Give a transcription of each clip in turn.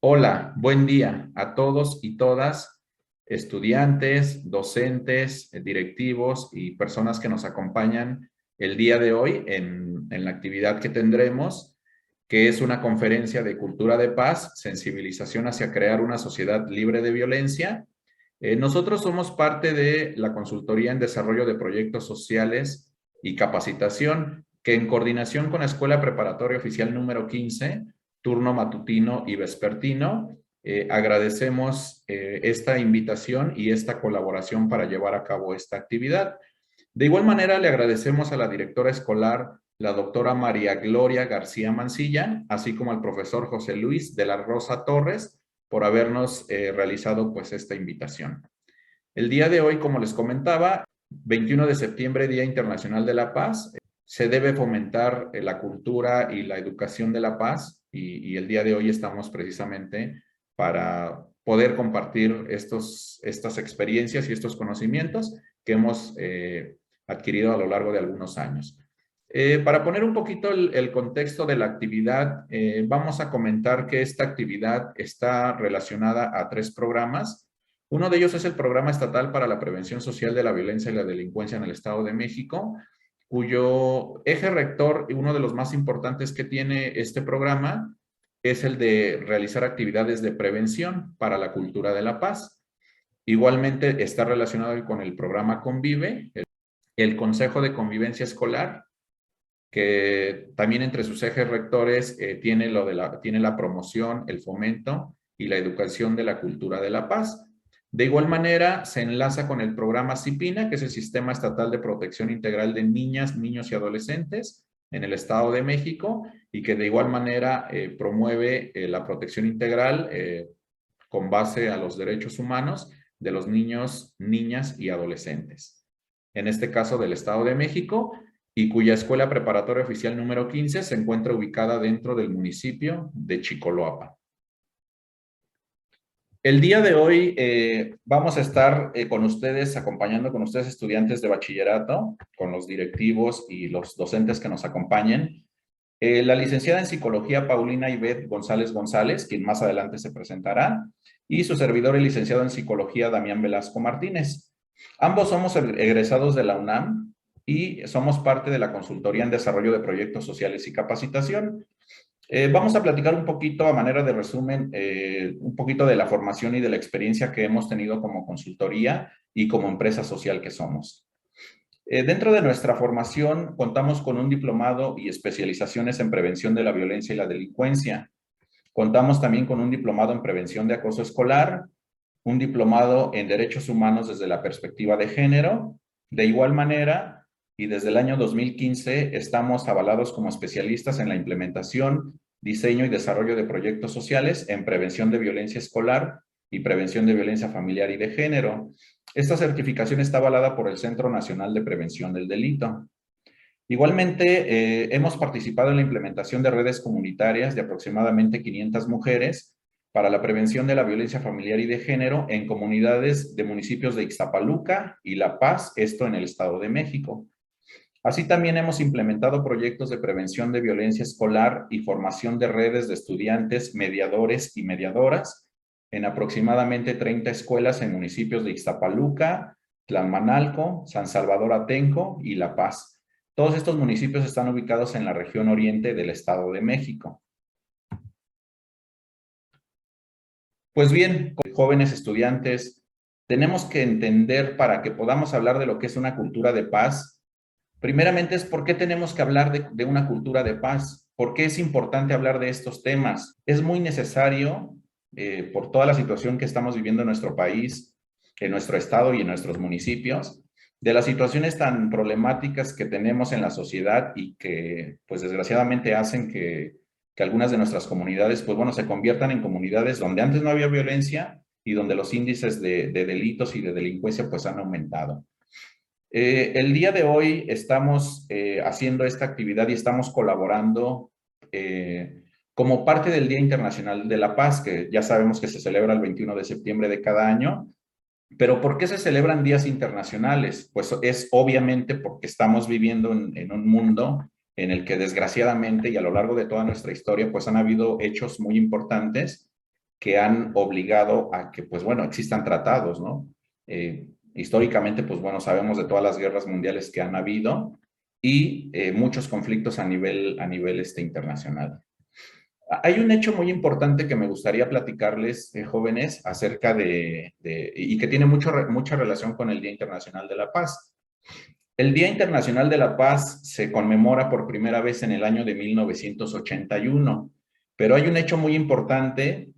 Hola, buen día a todos y todas, estudiantes, docentes, directivos y personas que nos acompañan el día de hoy en la actividad que tendremos, que es una conferencia de cultura de paz, sensibilización hacia crear una sociedad libre de violencia. Nosotros somos parte de la consultoría en desarrollo de proyectos sociales y capacitación, que en coordinación con la Escuela Preparatoria Oficial número 15, turno matutino y vespertino, agradecemos esta invitación y esta colaboración para llevar a cabo esta actividad. De igual manera, le agradecemos a la directora escolar, la doctora María Gloria García Mancilla, así como al profesor José Luis de la Rosa Torres, por habernos realizado pues esta invitación. El día de hoy, como les comentaba, 21 de septiembre, Día Internacional de la Paz, se debe fomentar la cultura y la educación de la paz y el día de hoy estamos precisamente para poder compartir estas experiencias y estos conocimientos que hemos adquirido a lo largo de algunos años. Para poner un poquito el contexto de la actividad, vamos a comentar que esta actividad está relacionada a 3 programas. Uno de ellos es el Programa Estatal para la Prevención Social de la Violencia y la Delincuencia en el Estado de México, cuyo eje rector y uno de los más importantes que tiene este programa es el de realizar actividades de prevención para la cultura de la paz. Igualmente está relacionado con el programa Convive, el Consejo de Convivencia Escolar, que también entre sus ejes rectores tiene la promoción, el fomento y la educación de la cultura de la paz. De igual manera, se enlaza con el programa CIPINA, que es el Sistema Estatal de Protección Integral de Niñas, Niños y Adolescentes en el Estado de México, y que de igual manera promueve la protección integral con base a los derechos humanos de los niños, niñas y adolescentes. En este caso del Estado de México, y cuya escuela preparatoria oficial número 15 se encuentra ubicada dentro del municipio de Chicoloapa. El día de hoy vamos a estar con ustedes, acompañando con ustedes estudiantes de bachillerato, con los directivos y los docentes que nos acompañen. La licenciada en psicología Paulina Ivette González González, quien más adelante se presentará, y su servidor el licenciado en psicología Damián Velasco Martínez. Ambos somos egresados de la UNAM y somos parte de la consultoría en desarrollo de proyectos sociales y capacitación. Vamos a platicar un poquito a manera de resumen, un poquito de la formación y de la experiencia que hemos tenido como consultoría y como empresa social que somos. Dentro de nuestra formación contamos con un diplomado y especializaciones en prevención de la violencia y la delincuencia. Contamos también con un diplomado en prevención de acoso escolar, un diplomado en derechos humanos desde la perspectiva de género. De igual manera, y desde el año 2015 estamos avalados como especialistas en la implementación, diseño y desarrollo de proyectos sociales en prevención de violencia escolar y prevención de violencia familiar y de género. Esta certificación está avalada por el Centro Nacional de Prevención del Delito. Igualmente, hemos participado en la implementación de redes comunitarias de aproximadamente 500 mujeres para la prevención de la violencia familiar y de género en comunidades de municipios de Ixtapaluca y La Paz, esto en el Estado de México. Así también hemos implementado proyectos de prevención de violencia escolar y formación de redes de estudiantes, mediadores y mediadoras en aproximadamente 30 escuelas en municipios de Ixtapaluca, Tlalmanalco, San Salvador Atenco y La Paz. Todos estos municipios están ubicados en la región oriente del Estado de México. Pues bien, jóvenes estudiantes, tenemos que entender para que podamos hablar de lo que es una cultura de paz. Primeramente es por qué tenemos que hablar de una cultura de paz, por qué es importante hablar de estos temas. Es muy necesario, por toda la situación que estamos viviendo en nuestro país, en nuestro estado y en nuestros municipios, de las situaciones tan problemáticas que tenemos en la sociedad y que, pues desgraciadamente hacen que algunas de nuestras comunidades, pues bueno, se conviertan en comunidades donde antes no había violencia y donde los índices de delitos y de delincuencia pues han aumentado. El día de hoy estamos haciendo esta actividad y estamos colaborando como parte del Día Internacional de la Paz, que ya sabemos que se celebra el 21 de septiembre de cada año. Pero ¿por qué se celebran días internacionales? Pues es obviamente porque estamos viviendo en un mundo en el que desgraciadamente y a lo largo de toda nuestra historia pues han habido hechos muy importantes que han obligado a que, pues bueno, existan tratados, ¿no? Históricamente, pues bueno, sabemos de todas las guerras mundiales que han habido y muchos conflictos a nivel internacional. Hay un hecho muy importante que me gustaría platicarles, jóvenes, acerca y que tiene mucha relación con el Día Internacional de la Paz. El Día Internacional de la Paz se conmemora por primera vez en el año de 1981, pero hay un hecho muy importante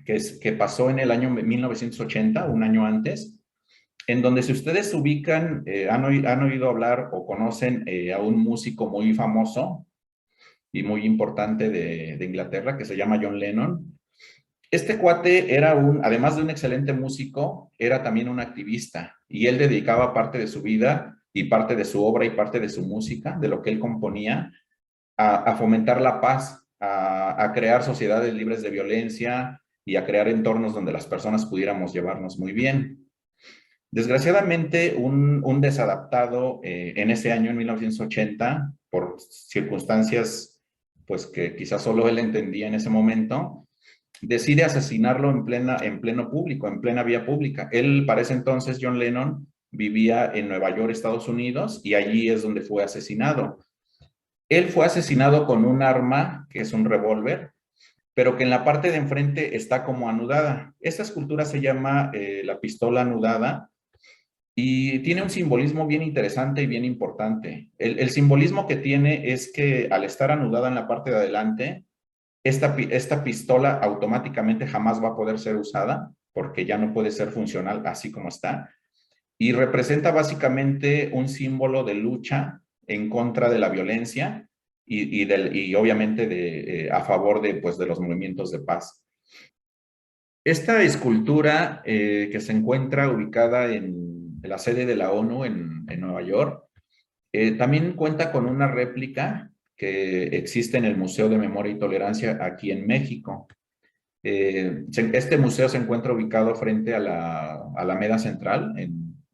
que pasó en el año 1980, un año antes, en donde si ustedes se ubican, han oído hablar o conocen a un músico muy famoso y muy importante de Inglaterra que se llama John Lennon. Este cuate además de un excelente músico, era también un activista y él dedicaba parte de su vida y parte de su obra y parte de su música, de lo que él componía, a fomentar la paz, a crear sociedades libres de violencia y a crear entornos donde las personas pudiéramos llevarnos muy bien. Desgraciadamente, un desadaptado en ese año, en 1980, por circunstancias pues que quizás solo él entendía en ese momento, decide asesinarlo en pleno público, en plena vía pública. Él, para ese entonces, John Lennon, vivía en Nueva York, Estados Unidos, y allí es donde fue asesinado. Él fue asesinado con un arma, que es un revólver, pero que en la parte de enfrente está como anudada. Esta escultura se llama la pistola anudada y tiene un simbolismo bien interesante y bien importante. El simbolismo que tiene es que al estar anudada en la parte de adelante, esta pistola automáticamente jamás va a poder ser usada porque ya no puede ser funcional así como está. Y representa básicamente un símbolo de lucha en contra de la violencia y obviamente a favor pues, de los movimientos de paz. Esta escultura que se encuentra ubicada en la sede de la ONU en Nueva York, también cuenta con una réplica que existe en el Museo de Memoria y Tolerancia aquí en México. Este museo se encuentra ubicado frente a la Alameda Central,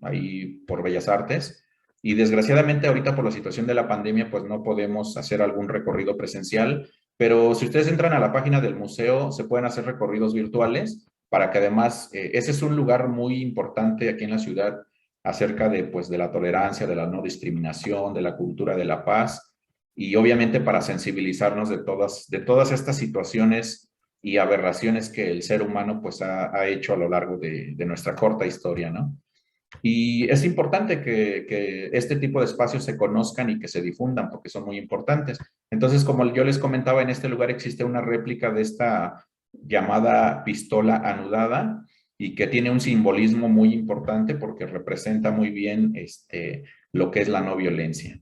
ahí por Bellas Artes, y desgraciadamente ahorita por la situación de la pandemia, pues no podemos hacer algún recorrido presencial, pero si ustedes entran a la página del museo, se pueden hacer recorridos virtuales para que además, ese es un lugar muy importante aquí en la ciudad acerca pues, de la tolerancia, de la no discriminación, de la cultura de la paz, y obviamente para sensibilizarnos de todas estas situaciones y aberraciones que el ser humano pues ha hecho a lo largo de nuestra corta historia, ¿no? Y es importante que este tipo de espacios se conozcan y que se difundan porque son muy importantes. Entonces, como yo les comentaba, en este lugar existe una réplica de esta llamada pistola anudada y que tiene un simbolismo muy importante porque representa muy bien lo que es la no violencia.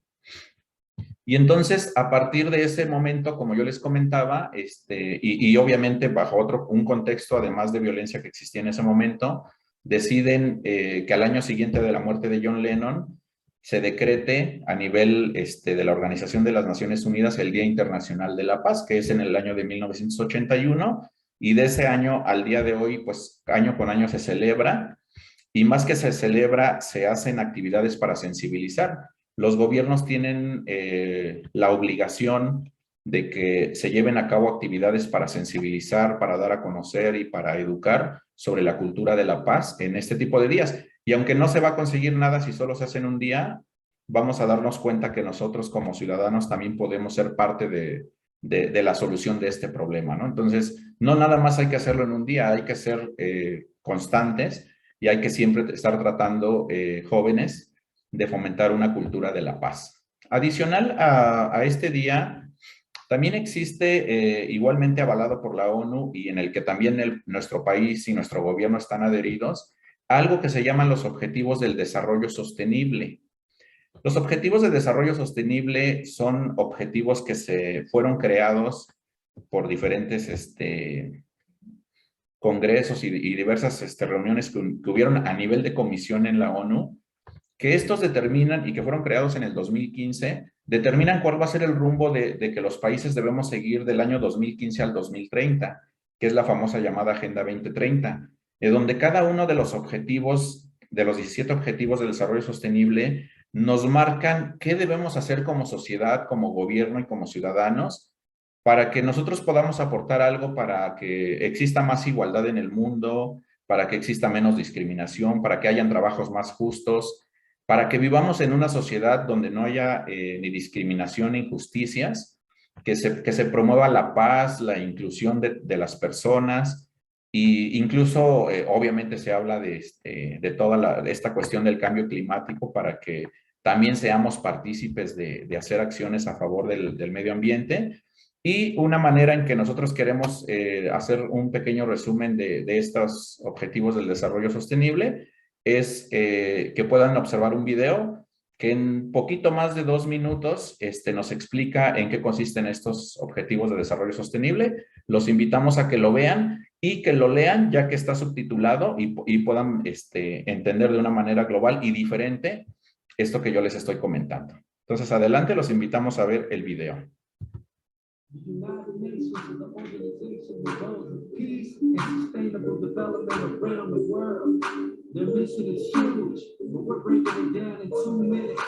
Y entonces, a partir de ese momento, como yo les comentaba, y obviamente bajo un contexto, además de violencia que existía en ese momento, deciden que al año siguiente de la muerte de John Lennon se decrete a nivel de la Organización de las Naciones Unidas el Día Internacional de la Paz, que es en el año de 1981, y de ese año al día de hoy, pues año con año se celebra, y más que se celebra, se hacen actividades para sensibilizar. Los gobiernos tienen la obligación de que se lleven a cabo actividades para sensibilizar, para dar a conocer y para educar sobre la cultura de la paz en este tipo de días. Y aunque no se va a conseguir nada si solo se hace en un día, vamos a darnos cuenta que nosotros como ciudadanos también podemos ser parte de la solución de este problema, ¿no? Entonces, no nada más hay que hacerlo en un día, hay que ser constantes y hay que siempre estar tratando jóvenes de fomentar una cultura de la paz. Adicional a este día, también existe, igualmente avalado por la ONU y en el que también nuestro país y nuestro gobierno están adheridos, algo que se llaman los Objetivos del Desarrollo Sostenible. Los Objetivos de Desarrollo Sostenible son objetivos que se fueron creados por diferentes congresos y diversas reuniones que hubieron a nivel de comisión en la ONU, que estos determinan y que fueron creados en el 2015, determinan cuál va a ser el rumbo de que los países debemos seguir del año 2015 al 2030, que es la famosa llamada Agenda 2030, donde cada uno de los objetivos, de los 17 objetivos de desarrollo sostenible, nos marcan qué debemos hacer como sociedad, como gobierno y como ciudadanos para que nosotros podamos aportar algo para que exista más igualdad en el mundo, para que exista menos discriminación, para que hayan trabajos más justos, para que vivamos en una sociedad donde no haya ni discriminación ni injusticias, que se promueva la paz, la inclusión de las personas, y incluso obviamente se habla de toda esta cuestión del cambio climático para que también seamos partícipes de hacer acciones a favor del medio ambiente. Y una manera en que nosotros queremos hacer un pequeño resumen de estos objetivos del desarrollo sostenible es que puedan observar un video que en poquito más de 2 minutos nos explica en qué consisten estos objetivos de desarrollo sostenible. Los invitamos a que lo vean y que lo lean ya que está subtitulado y puedan entender de una manera global y diferente esto que yo les estoy comentando. Entonces, adelante, los invitamos a ver el video. The United Nations is an organization that goes with peace and sustainable development around the world. Their mission is huge, but we're breaking it down in 2 minutes.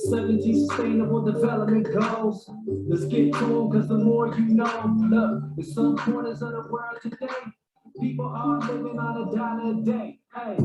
17 sustainable development goals. Let's get to them, because the more you know. Look, in some corners of the world today, people are living on $1 a day. Hey,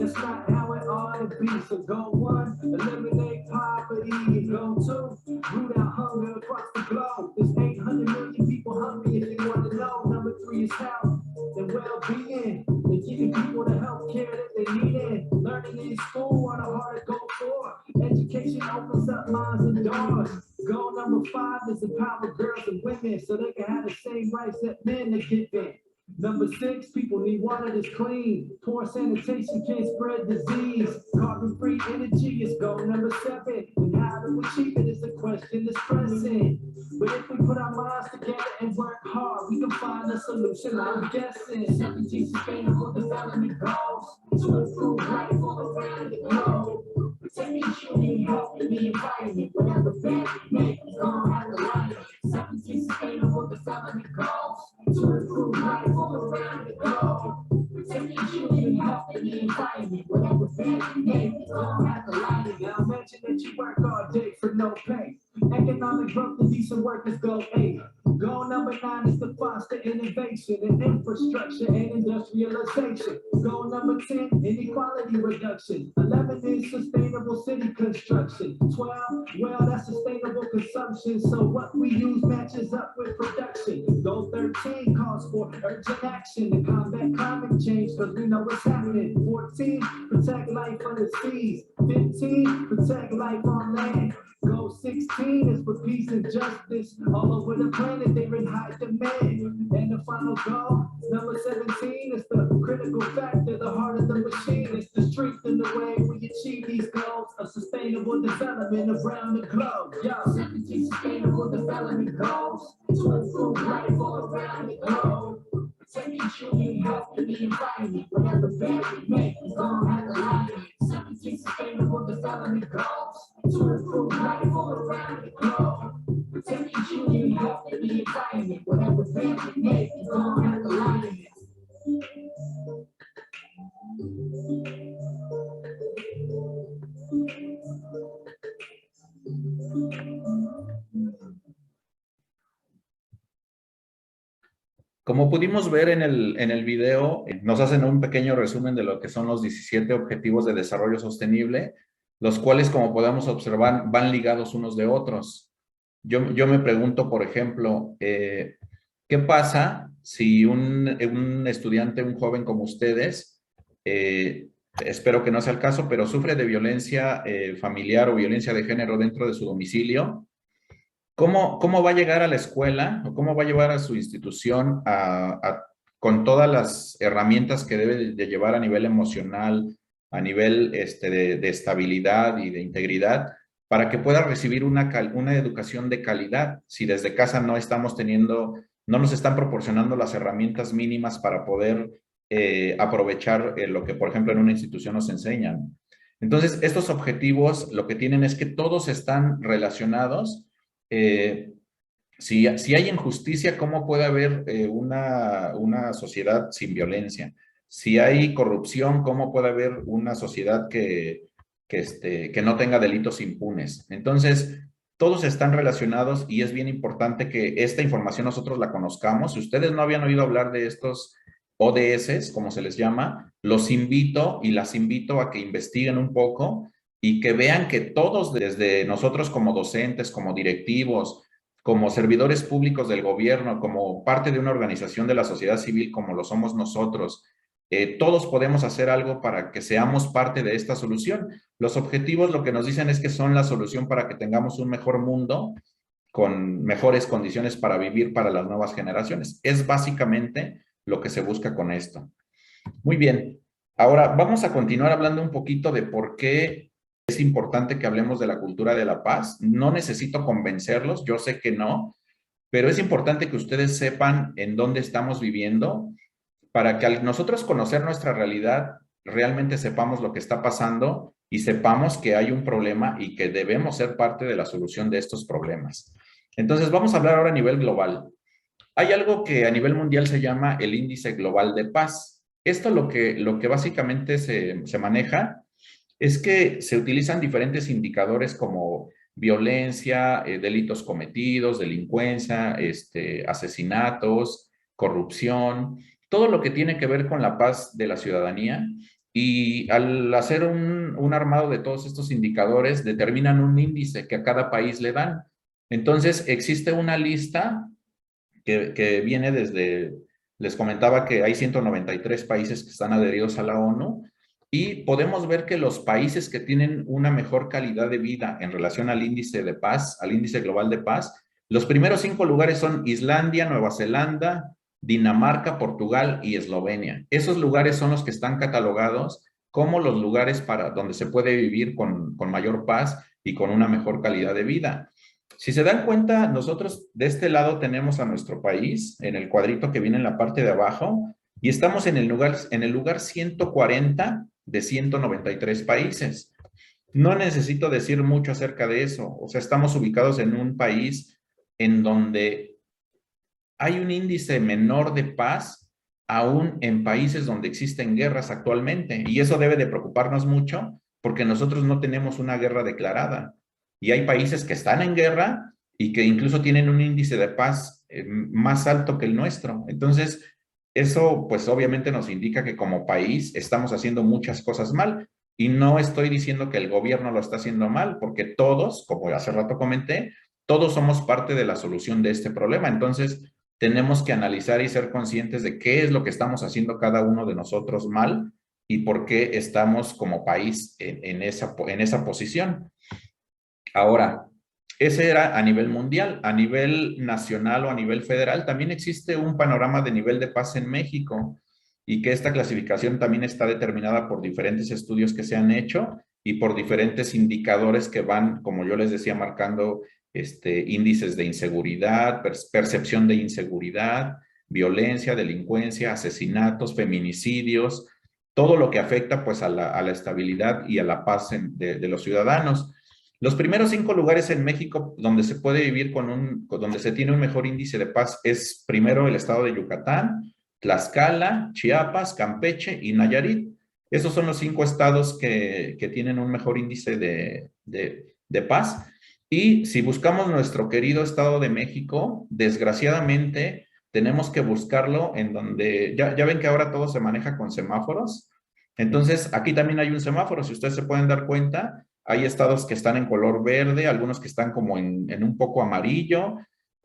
that's not how it ought to be. So go one, eliminate poverty. And go two, root out hunger across the globe. There's 800 million people hungry if you want to know. Number 3 is health and well-being. And giving people the health care that they need in. Learning in school are the hard to go for. Education opens up minds and doors. Goal number 5 is empower girls and women so they can have the same rights that men are given. Number 6, people need water that's clean. Poor sanitation can't spread disease. Carbon-free energy is goal number 7. And how to achieve it is the question that's pressing. But if we put our minds together and work hard, we can find a solution, I'm guessing. 17 sustainable development goals to improve life all around the globe. Protecting human health and the environment, whatever bad we make, we gon' have a life. 17 sustainable development goals to improve life all around the globe. Protecting human health and the environment, whatever bad we make, we gon' have a life. Now imagine that you work all day for no pay. Economic growth and decent work is goal 8. Goal number 9 is to foster innovation and infrastructure and industrialization. Goal number 10, inequality reduction. 11 is sustainable city construction. 12, well, that's sustainable consumption. So what we use matches up with production. Goal 13 calls for urgent action to combat climate change because we know what's happening. 14, protect life on the seas. 15, protect life on land. Goal 16 is for peace and justice. All over the planet, they're in high demand. And the final goal, number 17, is the critical factor, the heart of the machine. It's the strength in the way we achieve these goals of sustainable development around the globe. Yo, 17 sustainable development goals to improve life all around the globe. Protecting human health and the environment, whatever bad we make, we gon' have a life. 17 sustainable development goals to improve life all around the globe. Protecting human health and the environment, whatever bad we make, we gon' have a life. Como pudimos ver en el video, nos hacen un pequeño resumen de lo que son los 17 Objetivos de Desarrollo Sostenible, los cuales, como podemos observar, van ligados unos de otros. Yo me pregunto, por ejemplo, ¿qué pasa si un estudiante, un joven como ustedes, espero que no sea el caso, pero sufre de violencia familiar o violencia de género dentro de su domicilio? ¿Cómo va a llegar a la escuela o cómo va a llevar a su institución con todas las herramientas que debe de llevar a nivel emocional, a nivel de estabilidad y de integridad, para que pueda recibir una educación de calidad si desde casa no estamos no nos están proporcionando las herramientas mínimas para poder aprovechar lo que, por ejemplo, en una institución nos enseñan? Entonces, estos objetivos lo que tienen es que todos están relacionados. Si hay injusticia, ¿cómo puede haber una sociedad sin violencia? Si hay corrupción, ¿cómo puede haber una sociedad que no tenga delitos impunes? Entonces, todos están relacionados y es bien importante que esta información nosotros la conozcamos. Si ustedes no habían oído hablar de estos ODS, como se les llama, los invito y las invito a que investiguen un poco y que vean que todos, desde nosotros como docentes, como directivos, como servidores públicos del gobierno, como parte de una organización de la sociedad civil como lo somos nosotros, todos podemos hacer algo para que seamos parte de esta solución. Los objetivos lo que nos dicen es que son la solución para que tengamos un mejor mundo con mejores condiciones para vivir para las nuevas generaciones. Es básicamente lo que se busca con esto. Muy bien. Ahora vamos a continuar hablando un poquito de por qué es importante que hablemos de la cultura de la paz. No necesito convencerlos, yo sé que no, pero es importante que ustedes sepan en dónde estamos viviendo para que al nosotros conocer nuestra realidad, realmente sepamos lo que está pasando y sepamos que hay un problema y que debemos ser parte de la solución de estos problemas. Entonces, vamos a hablar ahora a nivel global. Hay algo que a nivel mundial se llama el Índice Global de Paz. Esto lo que básicamente se maneja es que se utilizan diferentes indicadores como violencia, delitos cometidos, delincuencia, asesinatos, corrupción, todo lo que tiene que ver con la paz de la ciudadanía. Y al hacer un armado de todos estos indicadores, determinan un índice que a cada país le dan. Entonces, existe una lista que viene desde, les comentaba que hay 193 países que están adheridos a la ONU, y podemos ver que los países que tienen una mejor calidad de vida en relación al índice de paz, al índice global de paz, los primeros 5 lugares son Islandia, Nueva Zelanda, Dinamarca, Portugal y Eslovenia. Esos lugares son los que están catalogados como los lugares para donde se puede vivir con mayor paz y con una mejor calidad de vida. Si se dan cuenta, nosotros de este lado tenemos a nuestro país, en el cuadrito que viene en la parte de abajo, y estamos en el lugar 140 de 193 países. No necesito decir mucho acerca de eso. O sea, estamos ubicados en un país en donde hay un índice menor de paz, aún en países donde existen guerras actualmente. Y eso debe de preocuparnos mucho porque nosotros no tenemos una guerra declarada. Y hay países que están en guerra y que incluso tienen un índice de paz más alto que el nuestro. Entonces, eso pues obviamente nos indica que como país estamos haciendo muchas cosas mal. Y no estoy diciendo que el gobierno lo está haciendo mal, porque todos, como hace rato comenté, todos somos parte de la solución de este problema. Entonces, tenemos que analizar y ser conscientes de qué es lo que estamos haciendo cada uno de nosotros mal y por qué estamos como país en esa posición. Ahora, ese era a nivel mundial. A nivel nacional o a nivel federal también existe un panorama de nivel de paz en México, y que esta clasificación también está determinada por diferentes estudios que se han hecho y por diferentes indicadores que van, como yo les decía, marcando índices de inseguridad, percepción de inseguridad, violencia, delincuencia, asesinatos, feminicidios, todo lo que afecta pues a la estabilidad y a la paz de los ciudadanos. Los primeros 5 lugares en México donde se puede vivir donde se tiene un mejor índice de paz es primero el estado de Yucatán, Tlaxcala, Chiapas, Campeche y Nayarit. Esos son los 5 estados que tienen un mejor índice de paz. Y si buscamos nuestro querido Estado de México, desgraciadamente tenemos que buscarlo en donde, ya ven que ahora todo se maneja con semáforos. Entonces, aquí también hay un semáforo, si ustedes se pueden dar cuenta, hay estados que están en color verde, algunos que están como en un poco amarillo,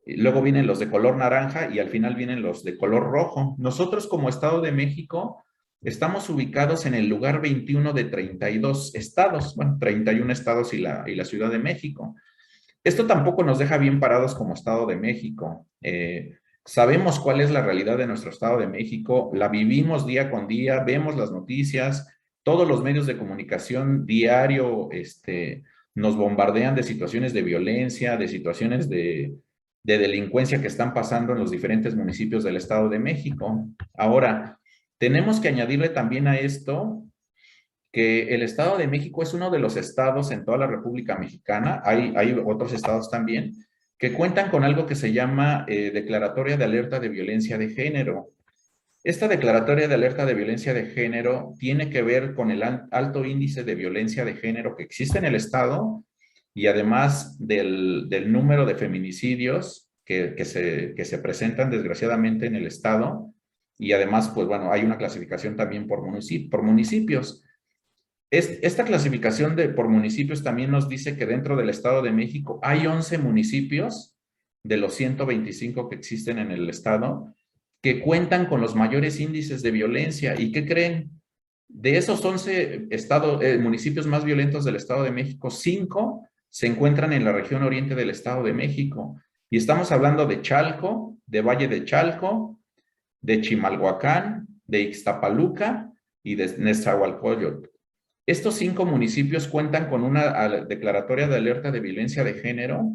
y luego vienen los de color naranja y al final vienen los de color rojo. Nosotros como Estado de México estamos ubicados en el lugar 21 de 32 estados, bueno, 31 estados y la Ciudad de México. Esto tampoco nos deja bien parados como Estado de México. Sabemos cuál es la realidad de nuestro Estado de México, la vivimos día con día, vemos las noticias, todos los medios de comunicación diario nos bombardean de situaciones de violencia, de situaciones de delincuencia que están pasando en los diferentes municipios del Estado de México. Ahora, tenemos que añadirle también a esto que el Estado de México es uno de los estados en toda la República Mexicana, hay otros estados también, que cuentan con algo que se llama Declaratoria de Alerta de Violencia de Género. Esta declaratoria de alerta de violencia de género tiene que ver con el alto índice de violencia de género que existe en el Estado y además del número de feminicidios que se presentan desgraciadamente en el estado, y además, pues bueno, hay una clasificación también por municipios. Esta clasificación por municipios también nos dice que dentro del Estado de México hay 11 municipios de los 125 que existen en el estado que cuentan con los mayores índices de violencia. ¿Y qué creen? De esos 11 municipios más violentos del Estado de México, 5 se encuentran en la región oriente del Estado de México. Y estamos hablando de Chalco, de Valle de Chalco, de Chimalhuacán, de Ixtapaluca y de Nezahualcóyotl. Estos 5 municipios cuentan con una declaratoria de alerta de violencia de género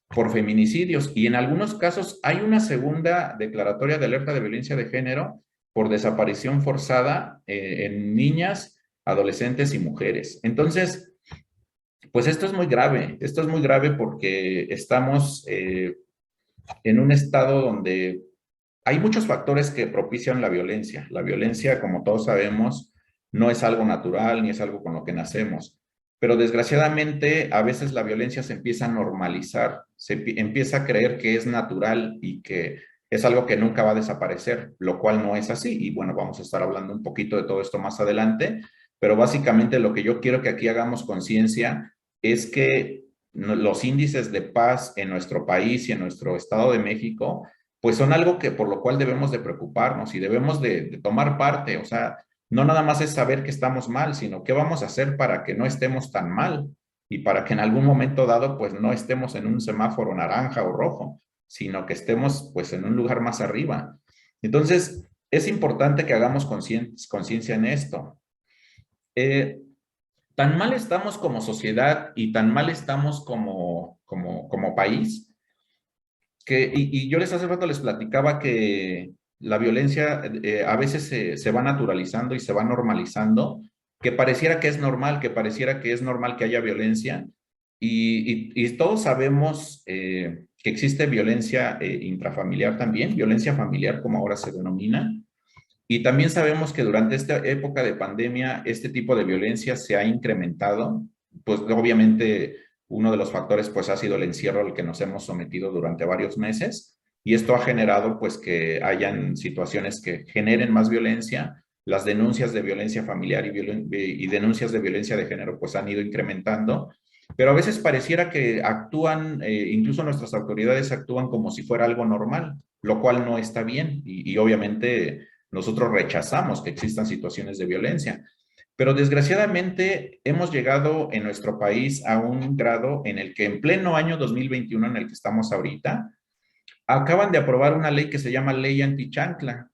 por feminicidios, y en algunos casos hay una segunda declaratoria de alerta de violencia de género por desaparición forzada en niñas, adolescentes y mujeres. Entonces, pues esto es muy grave porque estamos en un estado donde hay muchos factores que propician la violencia. La violencia, como todos sabemos, no es algo natural ni es algo con lo que nacemos. Pero desgraciadamente a veces la violencia se empieza a normalizar, empieza a creer que es natural y que es algo que nunca va a desaparecer, lo cual no es así. Y bueno, vamos a estar hablando un poquito de todo esto más adelante, pero básicamente lo que yo quiero que aquí hagamos conciencia es que los índices de paz en nuestro país y en nuestro Estado de México pues son algo que por lo cual debemos de preocuparnos y debemos de tomar parte. O sea, no nada más es saber que estamos mal, sino qué vamos a hacer para que no estemos tan mal y para que en algún momento dado pues no estemos en un semáforo naranja o rojo, sino que estemos pues en un lugar más arriba. Entonces, es importante que hagamos conciencia en esto. Tan mal estamos como sociedad y tan mal estamos como país, y yo hace rato les platicaba que la violencia a veces se va naturalizando y se va normalizando, que pareciera que es normal, que haya violencia, y todos sabemos que existe violencia intrafamiliar también, violencia familiar como ahora se denomina, y también sabemos que durante esta época de pandemia este tipo de violencia se ha incrementado, pues obviamente uno de los factores pues ha sido el encierro al que nos hemos sometido durante varios meses, y esto ha generado pues que hayan situaciones que generen más violencia. Las denuncias de violencia familiar y denuncias de violencia de género pues han ido incrementando, pero a veces pareciera que actúan, incluso nuestras autoridades actúan como si fuera algo normal, lo cual no está bien, y obviamente nosotros rechazamos que existan situaciones de violencia. Pero desgraciadamente hemos llegado en nuestro país a un grado en el que en pleno año 2021 en el que estamos ahorita, acaban de aprobar una ley que se llama Ley Antichancla,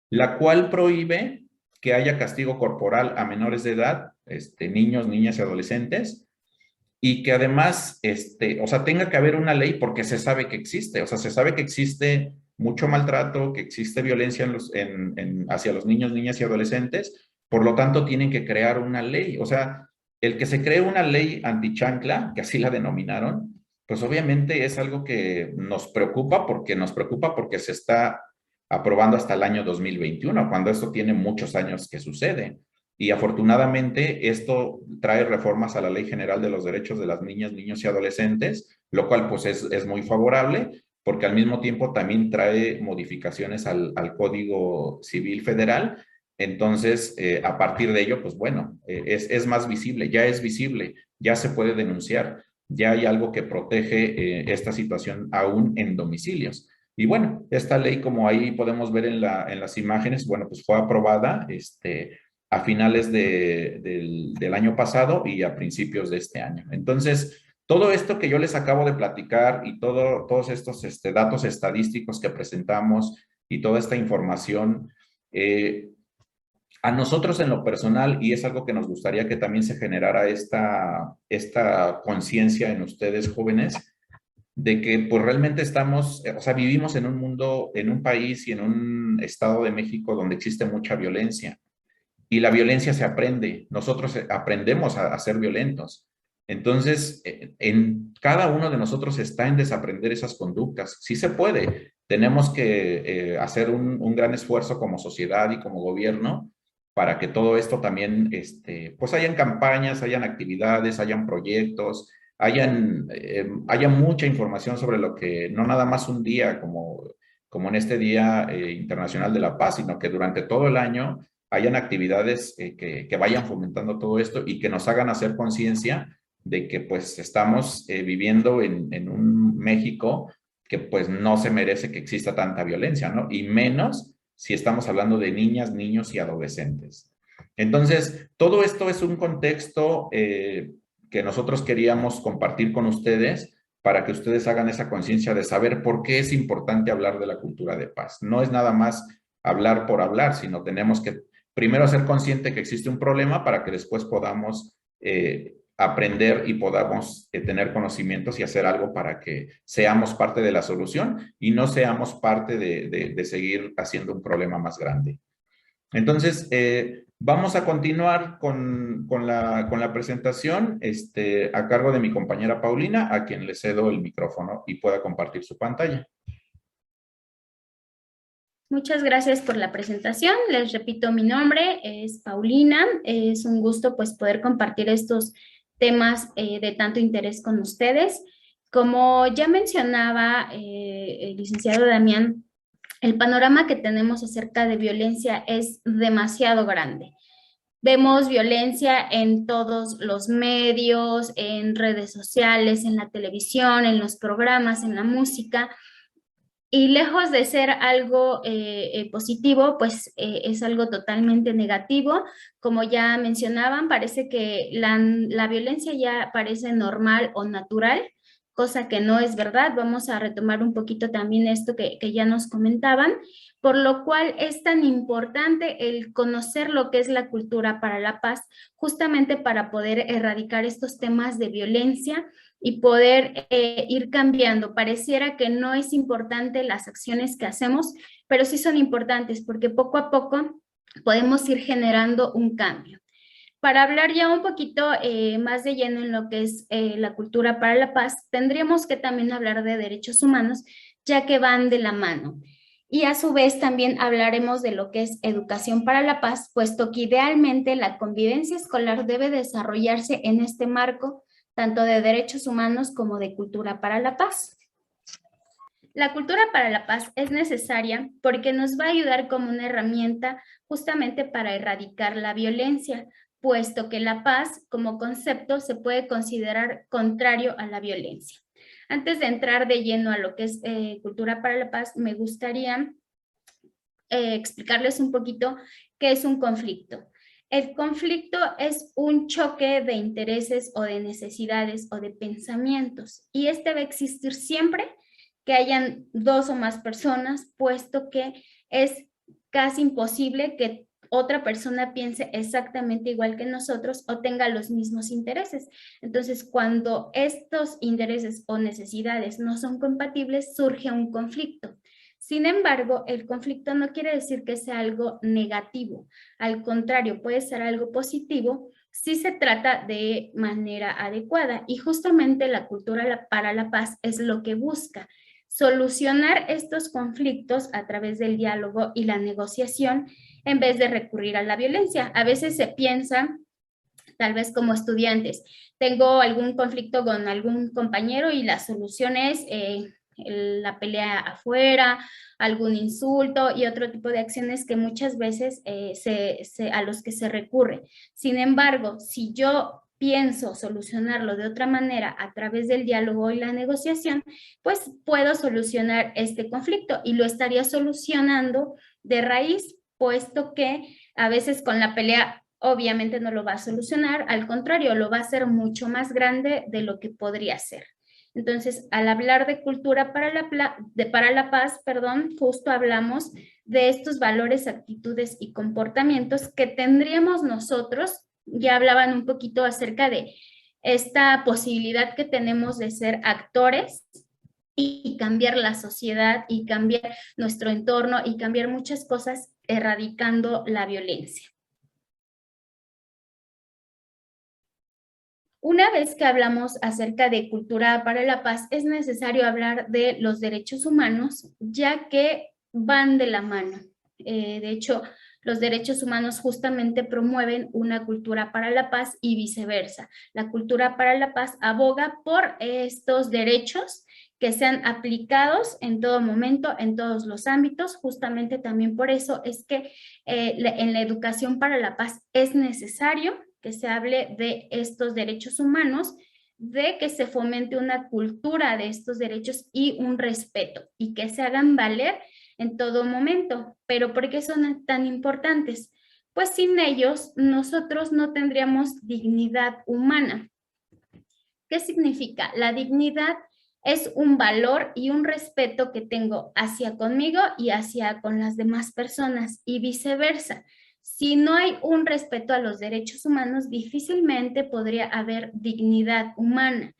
la cual prohíbe que haya castigo corporal a menores de edad, niños, niñas y adolescentes, y que además, o sea, tenga que haber una ley porque se sabe que existe, o sea, se sabe que existe mucho maltrato, que existe violencia hacia los niños, niñas y adolescentes, por lo tanto tienen que crear una ley. O sea, el que se cree una ley antichancla, que así la denominaron, pues obviamente es algo que nos preocupa porque se está aprobando hasta el año 2021, cuando esto tiene muchos años que sucede. Y afortunadamente esto trae reformas a la Ley General de los Derechos de las Niñas, Niños y Adolescentes, lo cual pues es muy favorable, porque al mismo tiempo también trae modificaciones al Código Civil Federal. Entonces, a partir de ello, pues bueno, es más visible, ya es visible, ya se puede denunciar, ya hay algo que protege esta situación aún en domicilios. Y bueno, esta ley, como ahí podemos ver en las imágenes, bueno, pues fue aprobada a finales del año pasado y a principios de este año. Entonces, todo esto que yo les acabo de platicar y todos estos datos estadísticos que presentamos y toda esta información, a nosotros en lo personal, y es algo que nos gustaría que también se generara esta conciencia en ustedes jóvenes, de que pues realmente estamos, o sea, vivimos en un mundo, en un país y en un estado de México donde existe mucha violencia. Y la violencia se aprende, nosotros aprendemos a ser violentos. Entonces, en cada uno de nosotros está en desaprender esas conductas. Sí se puede, tenemos que hacer un gran esfuerzo como sociedad y como gobierno para que todo esto también, pues hayan campañas, hayan actividades, hayan proyectos, haya mucha información sobre lo que, no nada más un día como en este Día Internacional de la Paz, sino que durante todo el año hayan actividades que vayan fomentando todo esto y que nos hagan hacer conciencia de que pues estamos viviendo en un México que pues no se merece que exista tanta violencia, ¿no? Y menos si estamos hablando de niñas, niños y adolescentes. Entonces, todo esto es un contexto que nosotros queríamos compartir con ustedes para que ustedes hagan esa conciencia de saber por qué es importante hablar de la cultura de paz. No es nada más hablar por hablar, sino tenemos que primero ser consciente que existe un problema para que después podamos aprender y podamos tener conocimientos y hacer algo para que seamos parte de la solución y no seamos parte de seguir haciendo un problema más grande. Entonces, vamos a continuar con la presentación a cargo de mi compañera Paulina, a quien le cedo el micrófono y pueda compartir su pantalla. Muchas gracias por la presentación. Les repito, mi nombre es Paulina. Es un gusto pues poder compartir estos temas de tanto interés con ustedes. Como ya mencionaba el licenciado Damián, el panorama que tenemos acerca de violencia es demasiado grande. Vemos violencia en todos los medios, en redes sociales, en la televisión, en los programas, en la música. Y lejos de ser algo positivo, pues es algo totalmente negativo. Como ya mencionaban, parece que la violencia ya parece normal o natural, cosa que no es verdad. Vamos a retomar un poquito también esto que ya nos comentaban, por lo cual es tan importante el conocer lo que es la cultura para la paz, justamente para poder erradicar estos temas de violencia y poder ir cambiando. Pareciera que no es importante las acciones que hacemos, pero sí son importantes porque poco a poco podemos ir generando un cambio. Para hablar ya un poquito más de lleno en lo que es la cultura para la paz, tendríamos que también hablar de derechos humanos, ya que van de la mano. Y a su vez también hablaremos de lo que es educación para la paz, puesto que idealmente la convivencia escolar debe desarrollarse en este marco tanto de derechos humanos como de cultura para la paz. La cultura para la paz es necesaria porque nos va a ayudar como una herramienta justamente para erradicar la violencia, puesto que la paz como concepto se puede considerar contrario a la violencia. Antes de entrar de lleno a lo que es cultura para la paz, me gustaría explicarles un poquito qué es un conflicto. El conflicto es un choque de intereses o de necesidades o de pensamientos, y este va a existir siempre que hayan dos o más personas, puesto que es casi imposible que otra persona piense exactamente igual que nosotros o tenga los mismos intereses. Entonces, cuando estos intereses o necesidades no son compatibles, surge un conflicto. Sin embargo, el conflicto no quiere decir que sea algo negativo. Al contrario, puede ser algo positivo si se trata de manera adecuada. Y justamente la cultura para la paz es lo que busca: solucionar estos conflictos a través del diálogo y la negociación en vez de recurrir a la violencia. A veces se piensa, tal vez como estudiantes, tengo algún conflicto con algún compañero y la solución es la pelea afuera, algún insulto y otro tipo de acciones que muchas veces a los que se recurre. Sin embargo, si yo pienso solucionarlo de otra manera a través del diálogo y la negociación, pues puedo solucionar este conflicto y lo estaría solucionando de raíz, puesto que a veces con la pelea obviamente no lo va a solucionar, al contrario, lo va a hacer mucho más grande de lo que podría ser. Entonces, al hablar de cultura para la paz, justo hablamos de estos valores, actitudes y comportamientos que tendríamos nosotros. Ya hablaban un poquito acerca de esta posibilidad que tenemos de ser actores y cambiar la sociedad y cambiar nuestro entorno y cambiar muchas cosas erradicando la violencia. Una vez que hablamos acerca de cultura para la paz, es necesario hablar de los derechos humanos, ya que van de la mano. De hecho, los derechos humanos justamente promueven una cultura para la paz y viceversa. La cultura para la paz aboga por estos derechos que sean aplicados en todo momento, en todos los ámbitos. Justamente también por eso es que en la educación para la paz es necesario que se hable de estos derechos humanos, de que se fomente una cultura de estos derechos y un respeto, y que se hagan valer en todo momento. ¿Pero por qué son tan importantes? Pues sin ellos nosotros no tendríamos dignidad humana. ¿Qué significa? La dignidad es un valor y un respeto que tengo hacia conmigo y hacia con las demás personas, y viceversa. Si no hay un respeto a los derechos humanos, difícilmente podría haber dignidad humana.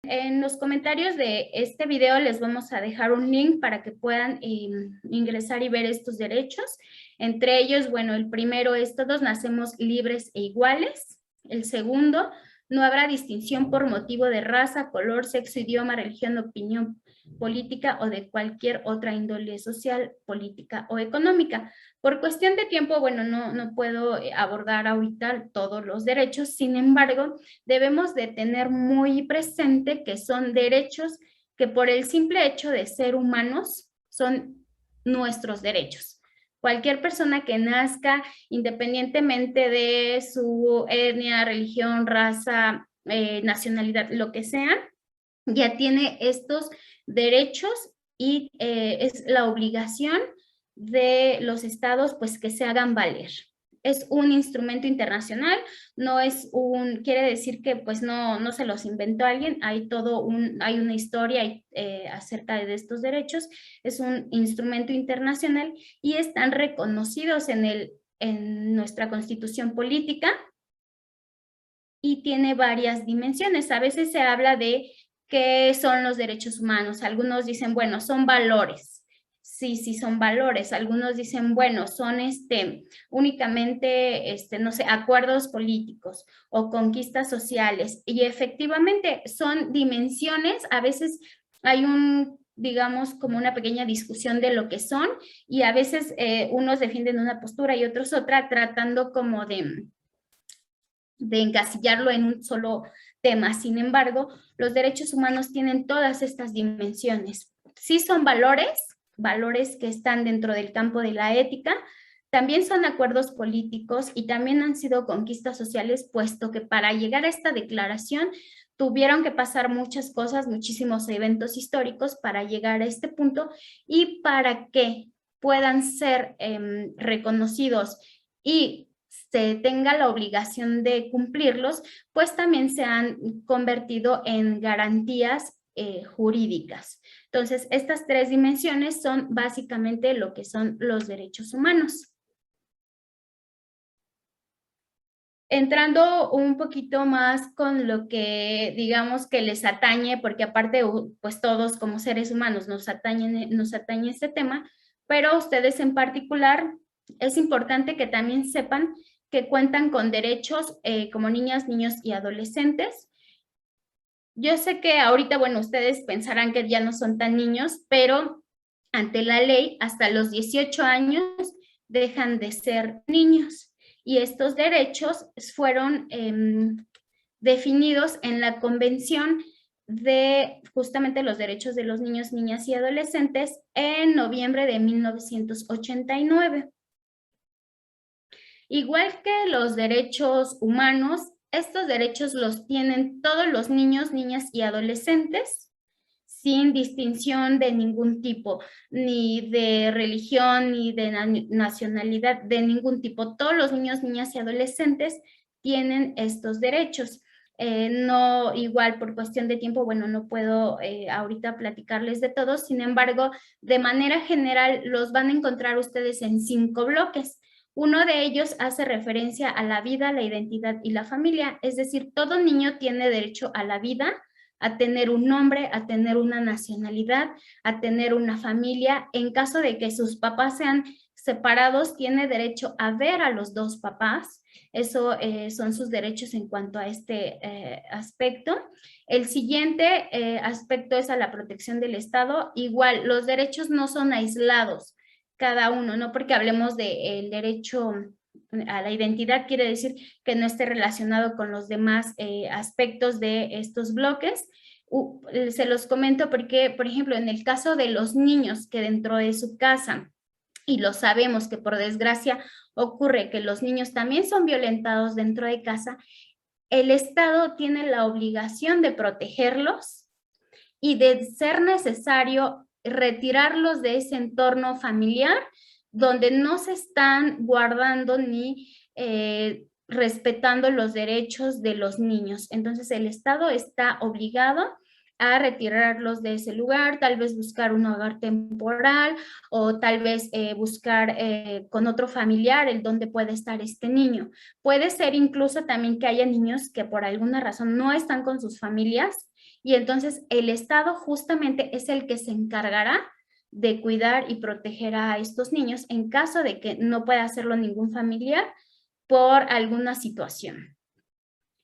En los comentarios de este video les vamos a dejar un link para que puedan ingresar y ver estos derechos. Entre ellos, bueno, el primero es: todos nacemos libres e iguales. El segundo: no habrá distinción por motivo de raza, color, sexo, idioma, religión, opinión política o de cualquier otra índole social, política o económica. Por cuestión de tiempo, bueno, no puedo abordar ahorita todos los derechos. Sin embargo, debemos de tener muy presente que son derechos que por el simple hecho de ser humanos son nuestros derechos. Cualquier persona que nazca, independientemente de su etnia, religión, raza, nacionalidad, lo que sea, ya tiene estos derechos, y es la obligación de los estados pues que se hagan valer. Es un instrumento internacional, no es quiere decir que pues no se los inventó alguien, hay una historia acerca de estos derechos. Es un instrumento internacional y están reconocidos en nuestra Constitución política, y tiene varias dimensiones. A veces se habla de qué son los derechos humanos. Algunos dicen, bueno, son valores. Sí, son valores. Algunos dicen, bueno, son únicamente, no sé, acuerdos políticos o conquistas sociales. Y efectivamente son dimensiones. A veces hay digamos, como una pequeña discusión de lo que son, y a veces unos defienden una postura y otros otra, tratando como de encasillarlo en un solo tema. Sin embargo, los derechos humanos tienen todas estas dimensiones. Sí son valores que están dentro del campo de la ética, también son acuerdos políticos y también han sido conquistas sociales, puesto que para llegar a esta declaración tuvieron que pasar muchas cosas, muchísimos eventos históricos para llegar a este punto, y para que puedan ser reconocidos y se tenga la obligación de cumplirlos, pues también se han convertido en garantías jurídicas. Entonces, estas tres dimensiones son básicamente lo que son los derechos humanos. Entrando un poquito más con lo que digamos que les atañe, porque aparte pues todos como seres humanos nos atañe este tema, pero ustedes en particular es importante que también sepan que cuentan con derechos como niñas, niños y adolescentes. Yo sé que ahorita, bueno, ustedes pensarán que ya no son tan niños, pero ante la ley, hasta los 18 años dejan de ser niños. Y estos derechos fueron definidos en la Convención de justamente los derechos de los niños, niñas y adolescentes en noviembre de 1989. Igual que los derechos humanos, estos derechos los tienen todos los niños, niñas y adolescentes, sin distinción de ningún tipo, ni de religión, ni de nacionalidad, de ningún tipo. Todos los niños, niñas y adolescentes tienen estos derechos. No, igual por cuestión de tiempo, bueno, no puedo ahorita platicarles de todos, sin embargo, de manera general los van a encontrar ustedes en 5 bloques. Uno de ellos hace referencia a la vida, la identidad y la familia, es decir, todo niño tiene derecho a la vida, a tener un nombre, a tener una nacionalidad, a tener una familia. En caso de que sus papás sean separados, tiene derecho a ver a los 2 papás. Eso son sus derechos en cuanto a este aspecto. El siguiente aspecto es a la protección del Estado. Igual, los derechos no son aislados. cada uno, no porque hablemos del derecho a la identidad quiere decir que no esté relacionado con los demás aspectos de estos bloques. Se los comento porque, por ejemplo, en el caso de los niños que dentro de su casa, y lo sabemos que por desgracia ocurre que los niños también son violentados dentro de casa, el Estado tiene la obligación de protegerlos y de ser necesario retirarlos de ese entorno familiar donde no se están guardando ni respetando los derechos de los niños. Entonces el Estado está obligado a retirarlos de ese lugar, tal vez buscar un hogar temporal o tal vez buscar con otro familiar el donde puede estar este niño. Puede ser incluso también que haya niños que por alguna razón no están con sus familias y entonces el Estado justamente es el que se encargará de cuidar y proteger a estos niños en caso de que no pueda hacerlo ningún familiar por alguna situación.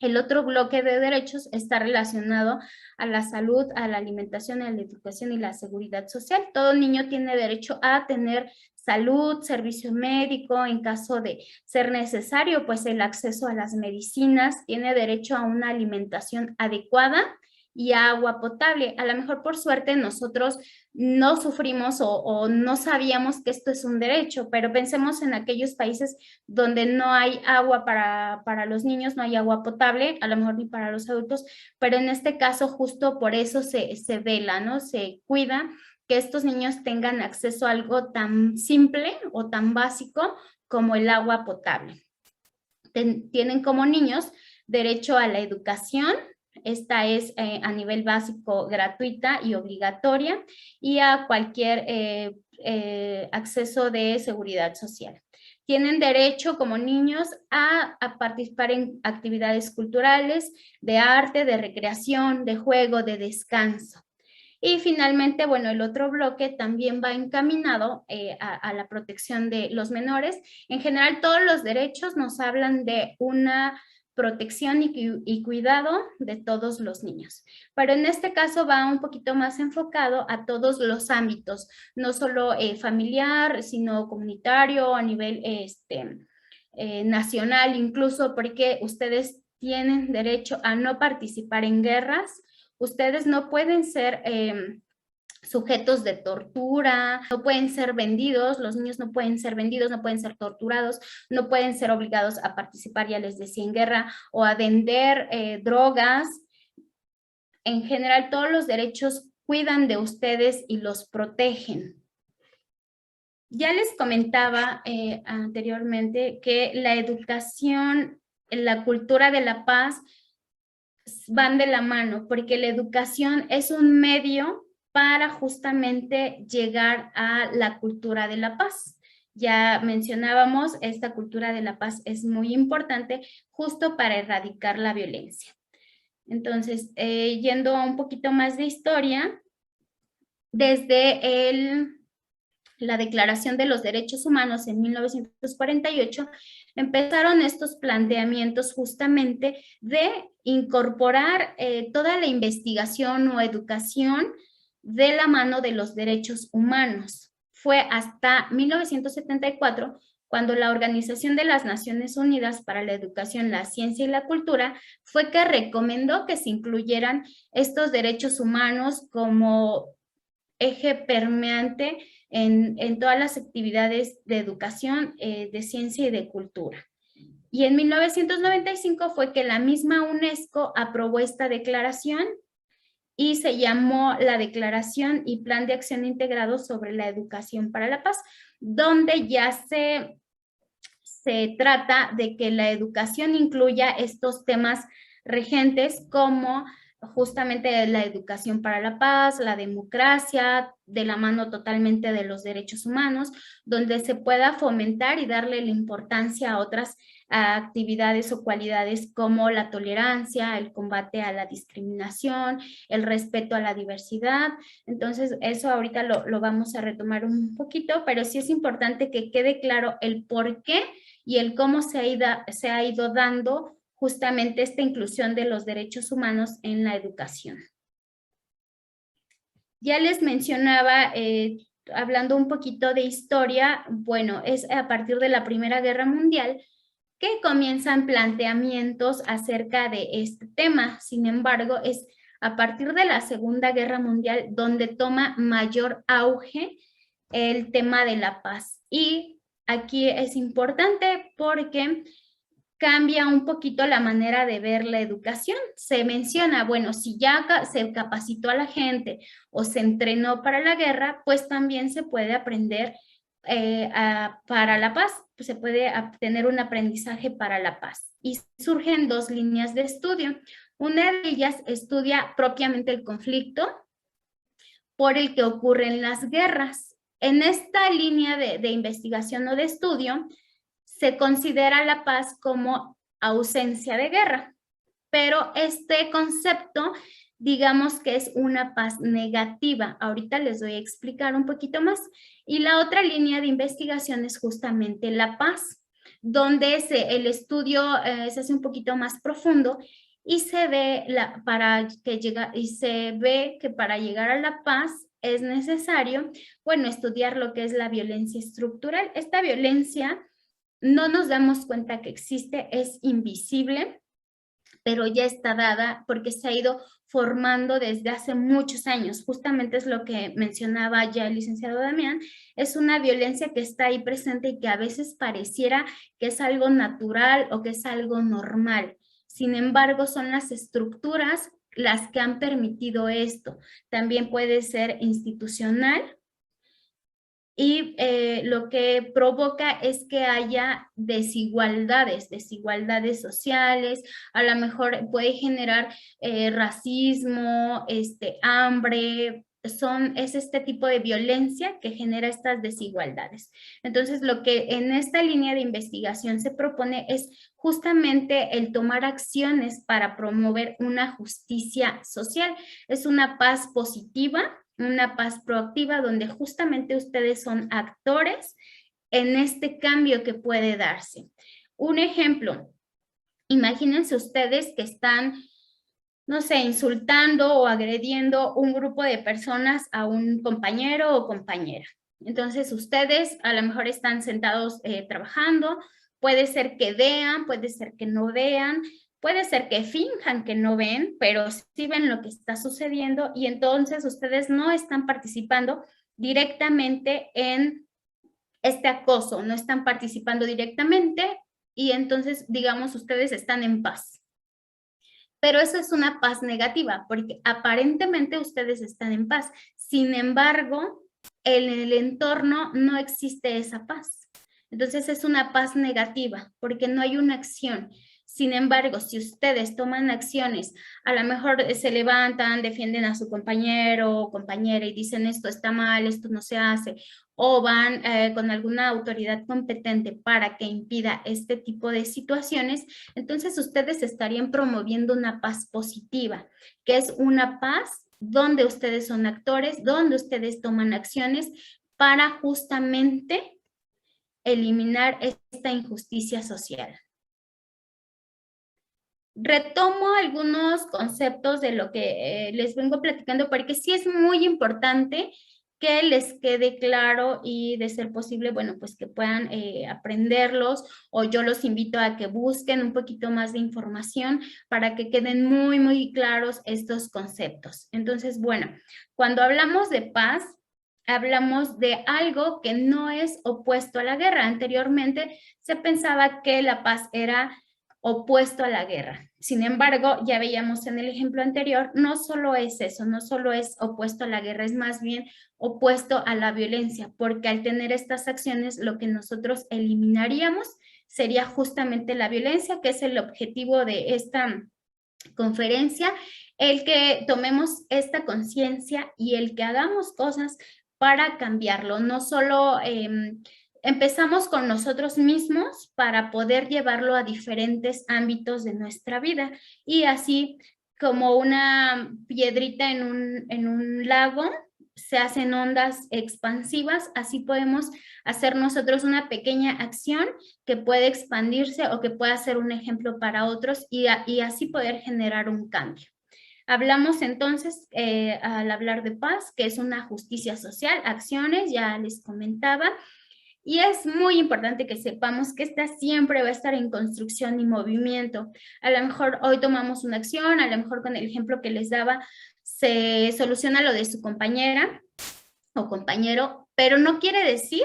El otro bloque de derechos está relacionado a la salud, a la alimentación, a la educación y la seguridad social. Todo niño tiene derecho a tener salud, servicio médico, en caso de ser necesario, pues el acceso a las medicinas, tiene derecho a una alimentación adecuada y agua potable. A lo mejor por suerte nosotros no sufrimos o no sabíamos que esto es un derecho, pero pensemos en aquellos países donde no hay agua para los niños, no hay agua potable, a lo mejor ni para los adultos, pero en este caso justo por eso se vela, ¿no? Se cuida que estos niños tengan acceso a algo tan simple o tan básico como el agua potable. Tienen como niños derecho a la educación. Esta es a nivel básico gratuita y obligatoria y a cualquier acceso de seguridad social. Tienen derecho como niños a participar en actividades culturales, de arte, de recreación, de juego, de descanso. Y finalmente, bueno, el otro bloque también va encaminado a la protección de los menores. En general, todos los derechos nos hablan de una protección y cuidado de todos los niños. Pero en este caso va un poquito más enfocado a todos los ámbitos, no solo familiar, sino comunitario, a nivel nacional, incluso porque ustedes tienen derecho a no participar en guerras, ustedes no pueden ser sujetos de tortura, no pueden ser vendidos, los niños no pueden ser vendidos, no pueden ser torturados, no pueden ser obligados a participar, ya les decía, en guerra o a vender drogas. En general, todos los derechos cuidan de ustedes y los protegen. Ya les comentaba anteriormente que la educación, la cultura de la paz van de la mano, porque la educación es un medio para justamente llegar a la cultura de la paz. Ya mencionábamos, esta cultura de la paz es muy importante justo para erradicar la violencia. Entonces, yendo a un poquito más de historia, desde la Declaración de los Derechos Humanos en 1948, empezaron estos planteamientos justamente de incorporar toda la investigación o educación de la mano de los derechos humanos. Fue hasta 1974 cuando la Organización de las Naciones Unidas para la Educación, la Ciencia y la Cultura fue que recomendó que se incluyeran estos derechos humanos como eje permeante en todas las actividades de educación, de ciencia y de cultura. Y en 1995 fue que la misma UNESCO aprobó esta declaración y se llamó la Declaración y Plan de Acción Integrado sobre la Educación para la Paz, donde ya se trata de que la educación incluya estos temas regentes como justamente la educación para la paz, la democracia, de la mano totalmente de los derechos humanos, donde se pueda fomentar y darle la importancia a otras actividades o cualidades como la tolerancia, el combate a la discriminación, el respeto a la diversidad. Entonces, eso ahorita lo vamos a retomar un poquito, pero sí es importante que quede claro el por qué y el cómo se ha ido dando justamente esta inclusión de los derechos humanos en la educación. Ya les mencionaba hablando un poquito de historia, bueno, es a partir de la Primera Guerra Mundial que comienzan planteamientos acerca de este tema. Sin embargo, es a partir de la Segunda Guerra Mundial donde toma mayor auge el tema de la paz. Y aquí es importante porque cambia un poquito la manera de ver la educación. Se menciona, bueno, si ya se capacitó a la gente o se entrenó para la guerra, pues también se puede aprender para la paz, pues se puede tener un aprendizaje para la paz. Y surgen dos líneas de estudio. Una de ellas estudia propiamente el conflicto por el que ocurren las guerras. En esta línea de investigación o de estudio, se considera la paz como ausencia de guerra, pero este concepto, digamos que es una paz negativa. Ahorita les voy a explicar un poquito más. Y la otra línea de investigación es justamente la paz, donde el estudio se hace un poquito más profundo y se ve que para llegar a la paz es necesario, bueno, estudiar lo que es la violencia estructural. Esta violencia no nos damos cuenta que existe, es invisible, pero ya está dada porque se ha ido formando desde hace muchos años. Justamente es lo que mencionaba ya el licenciado Damián, es una violencia que está ahí presente y que a veces pareciera que es algo natural o que es algo normal. Sin embargo, son las estructuras las que han permitido esto. También puede ser institucional, y lo que provoca es que haya desigualdades sociales, a lo mejor puede generar racismo, hambre, es este tipo de violencia que genera estas desigualdades. Entonces, lo que en esta línea de investigación se propone es justamente el tomar acciones para promover una justicia social. Es una paz positiva, una paz proactiva donde justamente ustedes son actores en este cambio que puede darse. Un ejemplo, imagínense ustedes que están, no sé, insultando o agrediendo un grupo de personas a un compañero o compañera. Entonces ustedes a lo mejor están sentados trabajando, puede ser que vean, puede ser que no vean, puede ser que finjan que no ven, pero sí ven lo que está sucediendo y entonces ustedes no están participando directamente en este acoso, no están participando directamente y entonces, digamos, ustedes están en paz. Pero eso es una paz negativa, porque aparentemente ustedes están en paz. Sin embargo, en el entorno no existe esa paz. Entonces es una paz negativa, porque no hay una acción. Sin embargo, si ustedes toman acciones, a lo mejor se levantan, defienden a su compañero o compañera y dicen esto está mal, esto no se hace, o van con alguna autoridad competente para que impida este tipo de situaciones, entonces ustedes estarían promoviendo una paz positiva, que es una paz donde ustedes son actores, donde ustedes toman acciones para justamente eliminar esta injusticia social. Retomo algunos conceptos de lo que les vengo platicando porque sí es muy importante que les quede claro y de ser posible, bueno, pues que puedan aprenderlos o yo los invito a que busquen un poquito más de información para que queden muy, muy claros estos conceptos. Entonces, bueno, cuando hablamos de paz, hablamos de algo que no es opuesto a la guerra. Anteriormente se pensaba que la paz era opuesto a la guerra. Sin embargo, ya veíamos en el ejemplo anterior, no solo es eso, no solo es opuesto a la guerra, es más bien opuesto a la violencia, porque al tener estas acciones, lo que nosotros eliminaríamos sería justamente la violencia, que es el objetivo de esta conferencia, el que tomemos esta conciencia y el que hagamos cosas para cambiarlo, no solo empezamos con nosotros mismos para poder llevarlo a diferentes ámbitos de nuestra vida y así como una piedrita en un lago, se hacen ondas expansivas, así podemos hacer nosotros una pequeña acción que puede expandirse o que pueda ser un ejemplo para otros y así poder generar un cambio. Hablamos entonces, al hablar de paz, que es una justicia social, acciones, ya les comentaba, y es muy importante que sepamos que esta siempre va a estar en construcción y movimiento. A lo mejor hoy tomamos una acción, a lo mejor con el ejemplo que les daba, se soluciona lo de su compañera o compañero, pero no quiere decir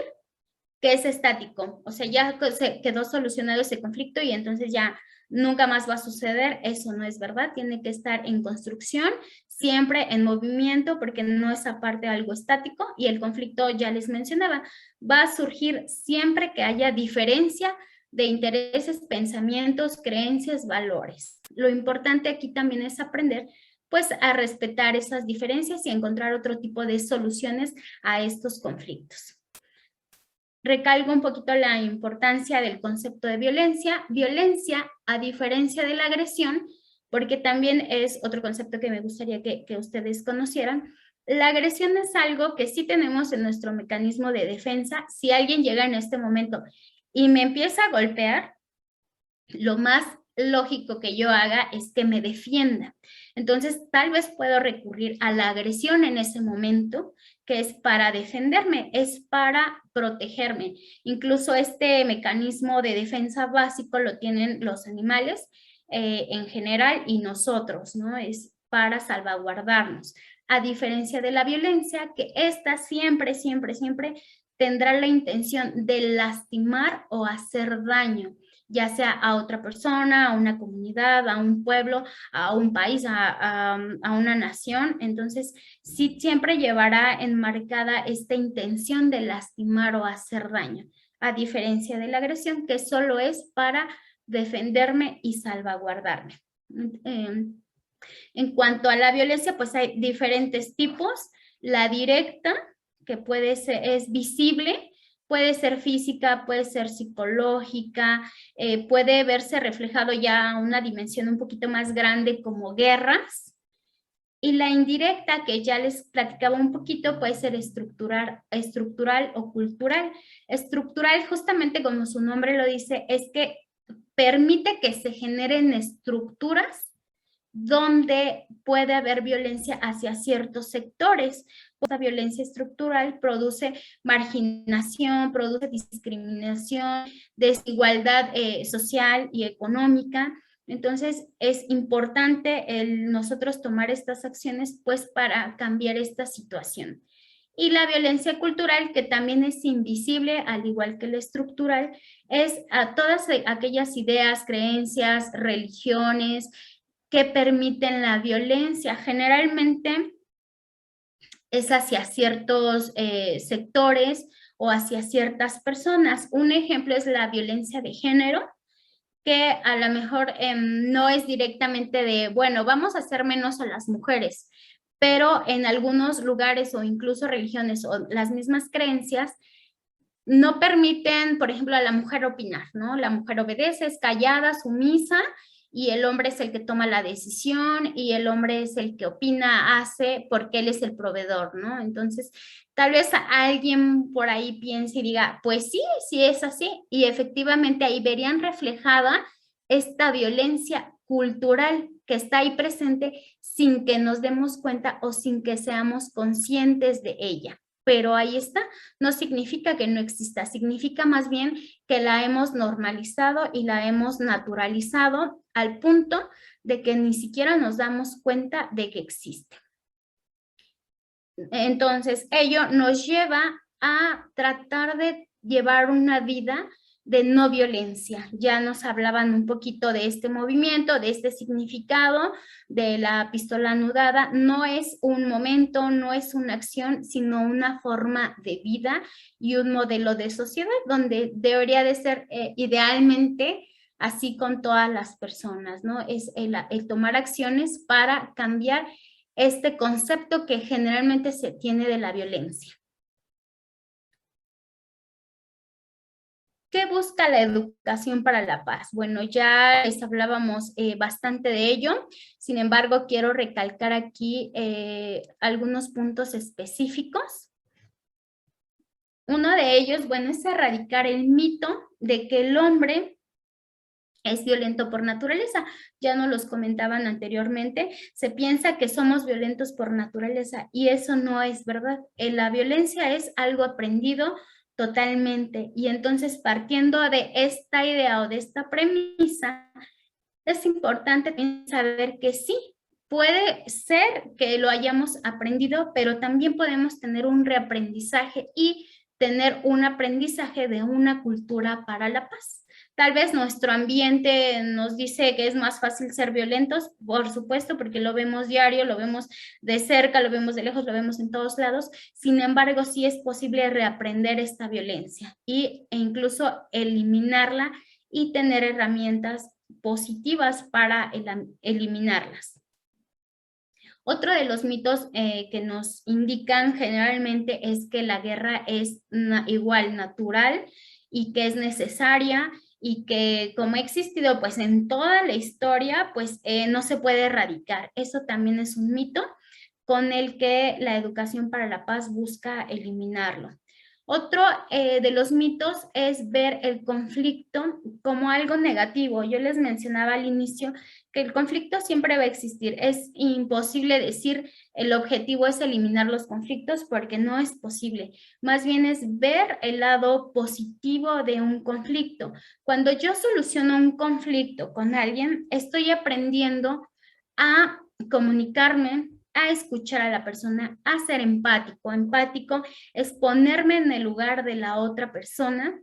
que es estático, o sea, ya se quedó solucionado ese conflicto y entonces ya nunca más va a suceder. Eso no es verdad, tiene que estar en construcción, siempre en movimiento, porque no es aparte algo estático, y el conflicto, ya les mencionaba, va a surgir siempre que haya diferencia de intereses, pensamientos, creencias, valores. Lo importante aquí también es aprender pues a respetar esas diferencias y encontrar otro tipo de soluciones a estos conflictos. Recalco un poquito la importancia del concepto de violencia. Violencia, a diferencia de la agresión, porque también es otro concepto que me gustaría que ustedes conocieran, la agresión es algo que sí tenemos en nuestro mecanismo de defensa. Si alguien llega en este momento y me empieza a golpear, lo más lógico que yo haga es que me defienda. Entonces, tal vez puedo recurrir a la agresión en ese momento, que es para defenderme, es para protegerme. Incluso este mecanismo de defensa básico lo tienen los animales en general y nosotros, ¿no? Es para salvaguardarnos. A diferencia de la violencia, que esta siempre, siempre, siempre tendrá la intención de lastimar o hacer daño, ya sea a otra persona, a una comunidad, a un pueblo, a un país, a una nación. Entonces, sí siempre llevará enmarcada esta intención de lastimar o hacer daño, a diferencia de la agresión, que solo es para defenderme y salvaguardarme. En cuanto a la violencia, pues hay diferentes tipos. La directa, que puede ser, es visible, puede ser física, puede ser psicológica, puede verse reflejado ya a una dimensión un poquito más grande como guerras. Y la indirecta, que ya les platicaba un poquito, puede ser estructural o cultural. Estructural, justamente como su nombre lo dice, es que permite que se generen estructuras donde puede haber violencia hacia ciertos sectores. Esta violencia estructural produce marginación, produce discriminación, desigualdad social y económica. Entonces, es importante nosotros tomar estas acciones pues para cambiar esta situación. Y la violencia cultural, que también es invisible, al igual que la estructural, es a todas aquellas ideas, creencias, religiones que permiten la violencia. Generalmente es hacia ciertos sectores o hacia ciertas personas. Un ejemplo es la violencia de género, que a lo mejor no es directamente de, bueno, vamos a hacer menos a las mujeres, pero en algunos lugares o incluso religiones o las mismas creencias no permiten, por ejemplo, a la mujer opinar, ¿no? La mujer obedece, es callada, sumisa, y el hombre es el que toma la decisión y el hombre es el que opina, hace, porque él es el proveedor, ¿no? Entonces, tal vez alguien por ahí piense y diga, pues sí, sí es así, y efectivamente ahí verían reflejada esta violencia cultural que está ahí presente sin que nos demos cuenta o sin que seamos conscientes de ella. Pero ahí está, no significa que no exista, significa más bien que la hemos normalizado y la hemos naturalizado al punto de que ni siquiera nos damos cuenta de que existe. Entonces, ello nos lleva a tratar de llevar una vida de no violencia. Ya nos hablaban un poquito de este movimiento, de este significado de la pistola anudada. No es un momento, no es una acción, sino una forma de vida y un modelo de sociedad donde debería de ser idealmente así con todas las personas, ¿no? Es el tomar acciones para cambiar este concepto que generalmente se tiene de la violencia. ¿Qué busca la educación para la paz? Bueno, ya les hablábamos bastante de ello, sin embargo, quiero recalcar aquí algunos puntos específicos. Uno de ellos, bueno, es erradicar el mito de que el hombre es violento por naturaleza. Ya nos los comentaban anteriormente, se piensa que somos violentos por naturaleza y eso no es verdad. La violencia es algo aprendido totalmente, y entonces partiendo de esta idea o de esta premisa, es importante saber que sí, puede ser que lo hayamos aprendido, pero también podemos tener un reaprendizaje y tener un aprendizaje de una cultura para la paz. Tal vez nuestro ambiente nos dice que es más fácil ser violentos, por supuesto, porque lo vemos diario, lo vemos de cerca, lo vemos de lejos, lo vemos en todos lados. Sin embargo, sí es posible reaprender esta violencia e incluso eliminarla y tener herramientas positivas para eliminarlas. Otro de los mitos que nos indican generalmente es que la guerra es igual natural y que es necesaria y que como ha existido pues en toda la historia pues no se puede erradicar. Eso también es un mito con el que la educación para la paz busca eliminarlo. Otro de los mitos es ver el conflicto como algo negativo. Yo les mencionaba al inicio que el conflicto siempre va a existir. Es imposible decir el objetivo es eliminar los conflictos porque no es posible. Más bien es ver el lado positivo de un conflicto. Cuando yo soluciono un conflicto con alguien, estoy aprendiendo a comunicarme, a escuchar a la persona, a ser empático. Empático es ponerme en el lugar de la otra persona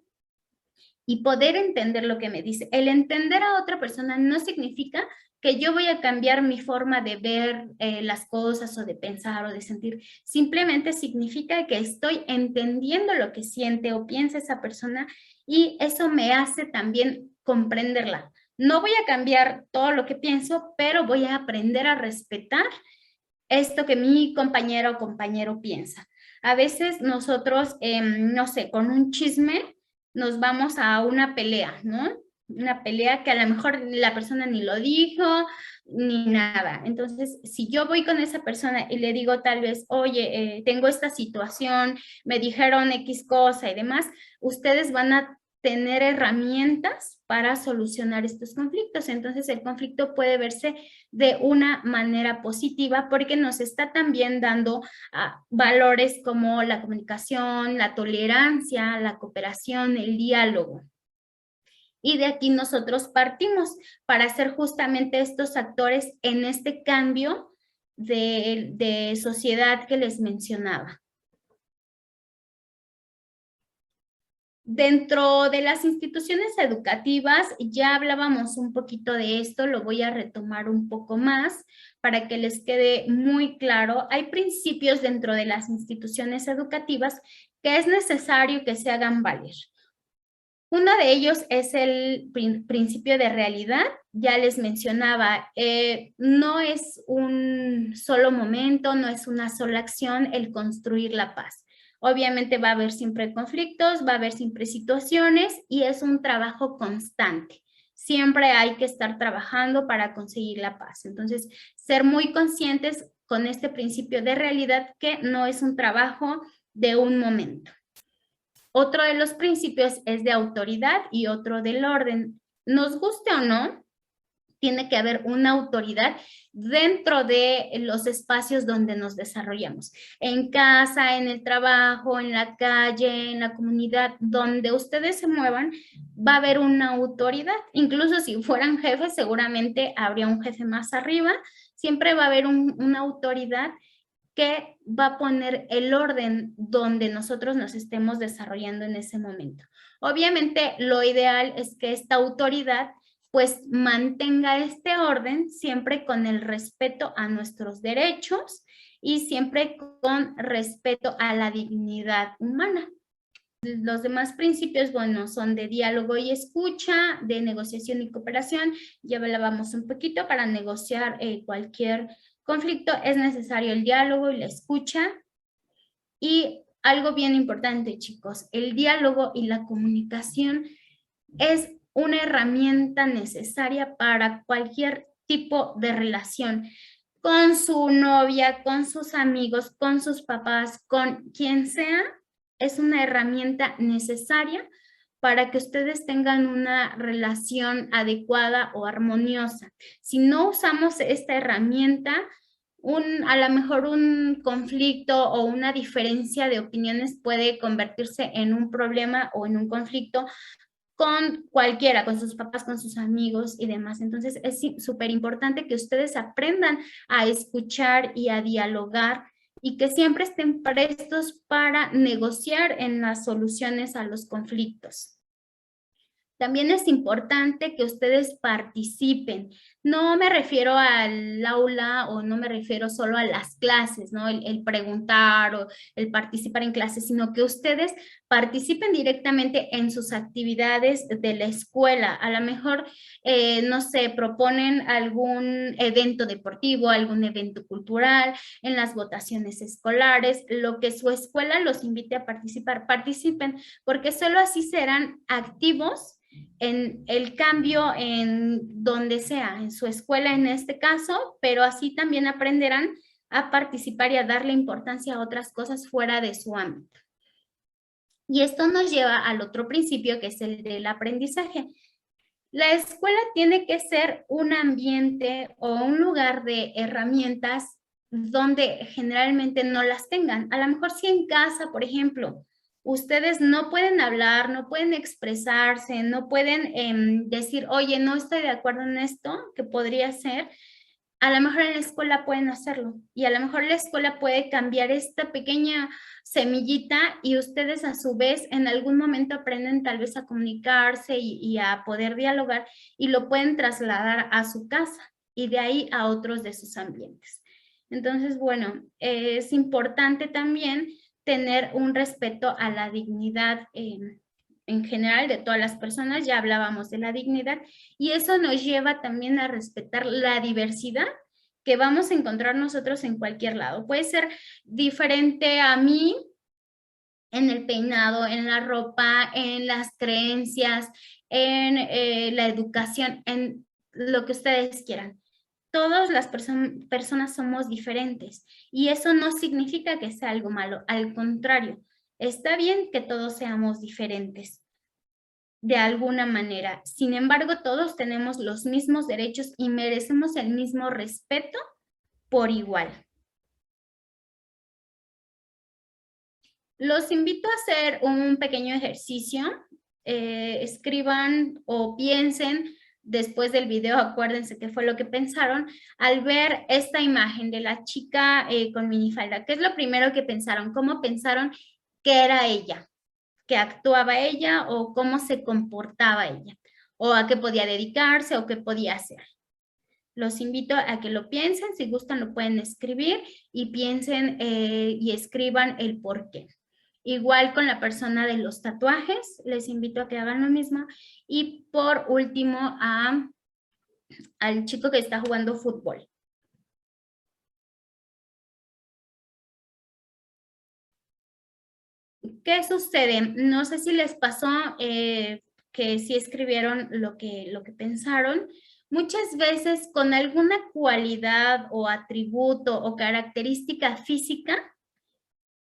y poder entender lo que me dice. El entender a otra persona no significa que yo voy a cambiar mi forma de ver las cosas o de pensar o de sentir. Simplemente significa que estoy entendiendo lo que siente o piensa esa persona y eso me hace también comprenderla. No voy a cambiar todo lo que pienso, pero voy a aprender a respetar esto que mi compañera o compañero piensa. A veces nosotros, no sé, con un chisme nos vamos a una pelea, ¿no? Una pelea que a lo mejor la persona ni lo dijo, ni nada. Entonces, si yo voy con esa persona y le digo tal vez, oye, tengo esta situación, me dijeron X cosa y demás, ustedes van a tener herramientas para solucionar estos conflictos. Entonces, el conflicto puede verse de una manera positiva porque nos está también dando valores como la comunicación, la tolerancia, la cooperación, el diálogo. Y de aquí nosotros partimos para ser justamente estos actores en este cambio de sociedad que les mencionaba. Dentro de las instituciones educativas ya hablábamos un poquito de esto, lo voy a retomar un poco más para que les quede muy claro. Hay principios dentro de las instituciones educativas que es necesario que se hagan valer. Uno de ellos es el principio de realidad. Ya les mencionaba, no es un solo momento, no es una sola acción el construir la paz. Obviamente va a haber siempre conflictos, va a haber siempre situaciones y es un trabajo constante. Siempre hay que estar trabajando para conseguir la paz. Entonces, ser muy conscientes con este principio de realidad que no es un trabajo de un momento. Otro de los principios es de autoridad y otro del orden. Nos guste o no, tiene que haber una autoridad dentro de los espacios donde nos desarrollamos. En casa, en el trabajo, en la calle, en la comunidad, donde ustedes se muevan, va a haber una autoridad. Incluso si fueran jefes, seguramente habría un jefe más arriba. Siempre va a haber una autoridad que va a poner el orden donde nosotros nos estemos desarrollando en ese momento. Obviamente, lo ideal es que esta autoridad pues mantenga este orden siempre con el respeto a nuestros derechos y siempre con respeto a la dignidad humana. Los demás principios, bueno, son de diálogo y escucha, de negociación y cooperación. Ya hablábamos un poquito, para negociar cualquier conflicto es necesario el diálogo y la escucha. Y algo bien importante, chicos, el diálogo y la comunicación es una herramienta necesaria para cualquier tipo de relación, con su novia, con sus amigos, con sus papás, con quien sea. Es una herramienta necesaria para que ustedes tengan una relación adecuada o armoniosa. Si no usamos esta herramienta, a lo mejor un conflicto o una diferencia de opiniones puede convertirse en un problema o en un conflicto con cualquiera, con sus papás, con sus amigos y demás. Entonces es súper importante que ustedes aprendan a escuchar y a dialogar y que siempre estén prestos para negociar en las soluciones a los conflictos. También es importante que ustedes participen. No me refiero al aula o no me refiero solo a las clases, ¿no? El preguntar o el participar en clases, sino que ustedes participen directamente en sus actividades de la escuela. A lo mejor, no sé, proponen algún evento deportivo, algún evento cultural, en las votaciones escolares, lo que su escuela los invite a participar. Participen, porque solo así serán activos en el cambio en donde sea, en su escuela en este caso, pero así también aprenderán a participar y a darle importancia a otras cosas fuera de su ámbito. Y esto nos lleva al otro principio, que es el del aprendizaje. La escuela tiene que ser un ambiente o un lugar de herramientas donde generalmente no las tengan. A lo mejor si en casa, por ejemplo, ustedes no pueden hablar, no pueden expresarse, no pueden decir, oye, no estoy de acuerdo en esto, que podría ser, a lo mejor en la escuela pueden hacerlo y a lo mejor la escuela puede cambiar esta pequeña semillita y ustedes a su vez en algún momento aprenden tal vez a comunicarse y a poder dialogar y lo pueden trasladar a su casa y de ahí a otros de sus ambientes. Entonces, bueno, es importante también tener un respeto a la dignidad en general de todas las personas, ya hablábamos de la dignidad, y eso nos lleva también a respetar la diversidad que vamos a encontrar nosotros en cualquier lado. Puede ser diferente a mí en el peinado, en la ropa, en las creencias, en la educación, en lo que ustedes quieran. Todas las personas somos diferentes y eso no significa que sea algo malo, al contrario, está bien que todos seamos diferentes de alguna manera. Sin embargo, todos tenemos los mismos derechos y merecemos el mismo respeto por igual. Los invito a hacer un pequeño ejercicio. Escriban o piensen después del video, acuérdense qué fue lo que pensaron al ver esta imagen de la chica con minifalda. ¿Qué es lo primero que pensaron? ¿Cómo pensaron que era ella? ¿Que actuaba ella o cómo se comportaba ella? ¿O a qué podía dedicarse o qué podía hacer? Los invito a que lo piensen, si gustan lo pueden escribir y piensen y escriban el por qué. Igual con la persona de los tatuajes, les invito a que hagan lo mismo. Y por último, al chico que está jugando fútbol. ¿Qué sucede? No sé si les pasó que sí escribieron lo que pensaron. Muchas veces con alguna cualidad o atributo o característica física,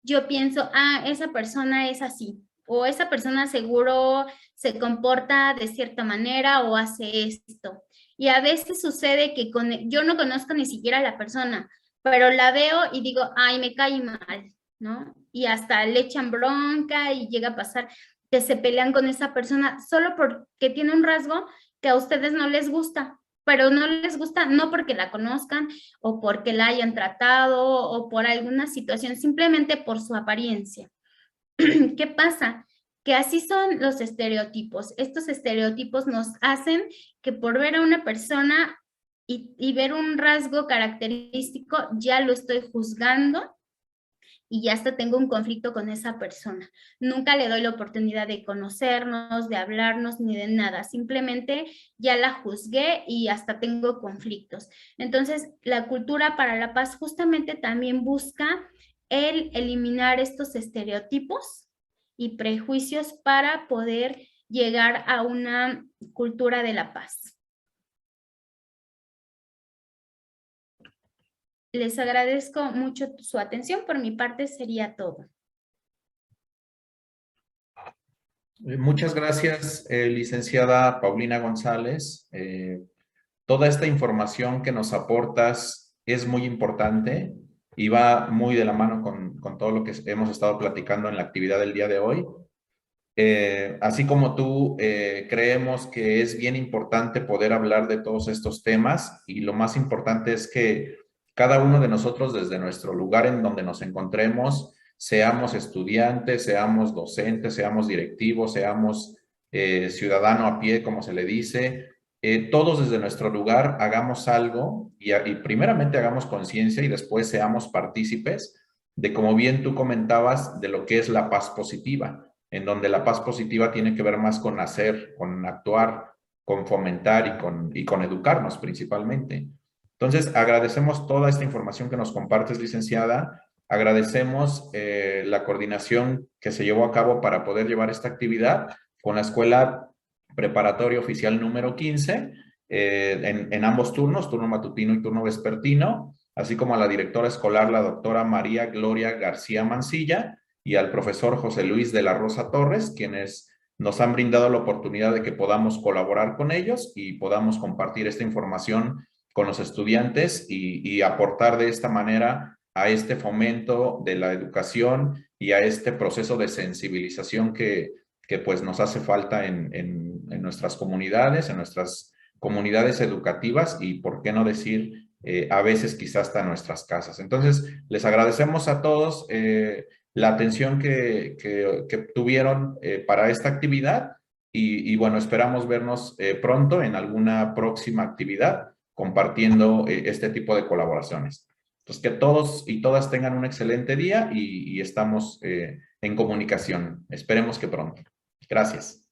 yo pienso, esa persona es así, o esa persona seguro se comporta de cierta manera o hace esto. Y a veces sucede que yo no conozco ni siquiera a la persona, pero la veo y digo, ay, me cae mal, ¿no? Y hasta le echan bronca y llega a pasar que se pelean con esa persona solo porque tiene un rasgo que a ustedes no les gusta, pero no les gusta no porque la conozcan o porque la hayan tratado o por alguna situación, simplemente por su apariencia. ¿Qué pasa? Que así son los estereotipos. Estos estereotipos nos hacen que por ver a una persona y ver un rasgo característico, ya lo estoy juzgando y ya hasta tengo un conflicto con esa persona. Nunca le doy la oportunidad de conocernos, de hablarnos, ni de nada. Simplemente ya la juzgué y hasta tengo conflictos. Entonces, la cultura para la paz justamente también busca el eliminar estos estereotipos y prejuicios para poder llegar a una cultura de la paz. Les agradezco mucho su atención. Por mi parte sería todo. Muchas gracias, licenciada Paulina González. Toda esta información que nos aportas es muy importante y va muy de la mano con todo lo que hemos estado platicando en la actividad del día de hoy. Así como tú, creemos que es bien importante poder hablar de todos estos temas, y lo más importante es que cada uno de nosotros, desde nuestro lugar en donde nos encontremos, seamos estudiantes, seamos docentes, seamos directivos, seamos ciudadano a pie, como se le dice, todos desde nuestro lugar hagamos algo y primeramente hagamos conciencia y después seamos partícipes de, como bien tú comentabas, de lo que es la paz positiva, en donde la paz positiva tiene que ver más con hacer, con actuar, con fomentar y con educarnos principalmente. Entonces, agradecemos toda esta información que nos compartes, licenciada. Agradecemos la coordinación que se llevó a cabo para poder llevar esta actividad con la Escuela Preparatoria Oficial número 15, en ambos turnos, turno matutino y turno vespertino, así como a la directora escolar, la doctora María Gloria García Mancilla, y al profesor José Luis de la Rosa Torres, quienes nos han brindado la oportunidad de que podamos colaborar con ellos y podamos compartir esta información con los estudiantes y aportar de esta manera a este fomento de la educación y a este proceso de sensibilización que pues nos hace falta en nuestras comunidades, en nuestras comunidades educativas y, por qué no decir, a veces quizás hasta nuestras casas. Entonces, les agradecemos a todos la atención que tuvieron para esta actividad y bueno, esperamos vernos pronto en alguna próxima actividad compartiendo este tipo de colaboraciones. Entonces, que todos y todas tengan un excelente día y estamos en comunicación. Esperemos que pronto. Gracias.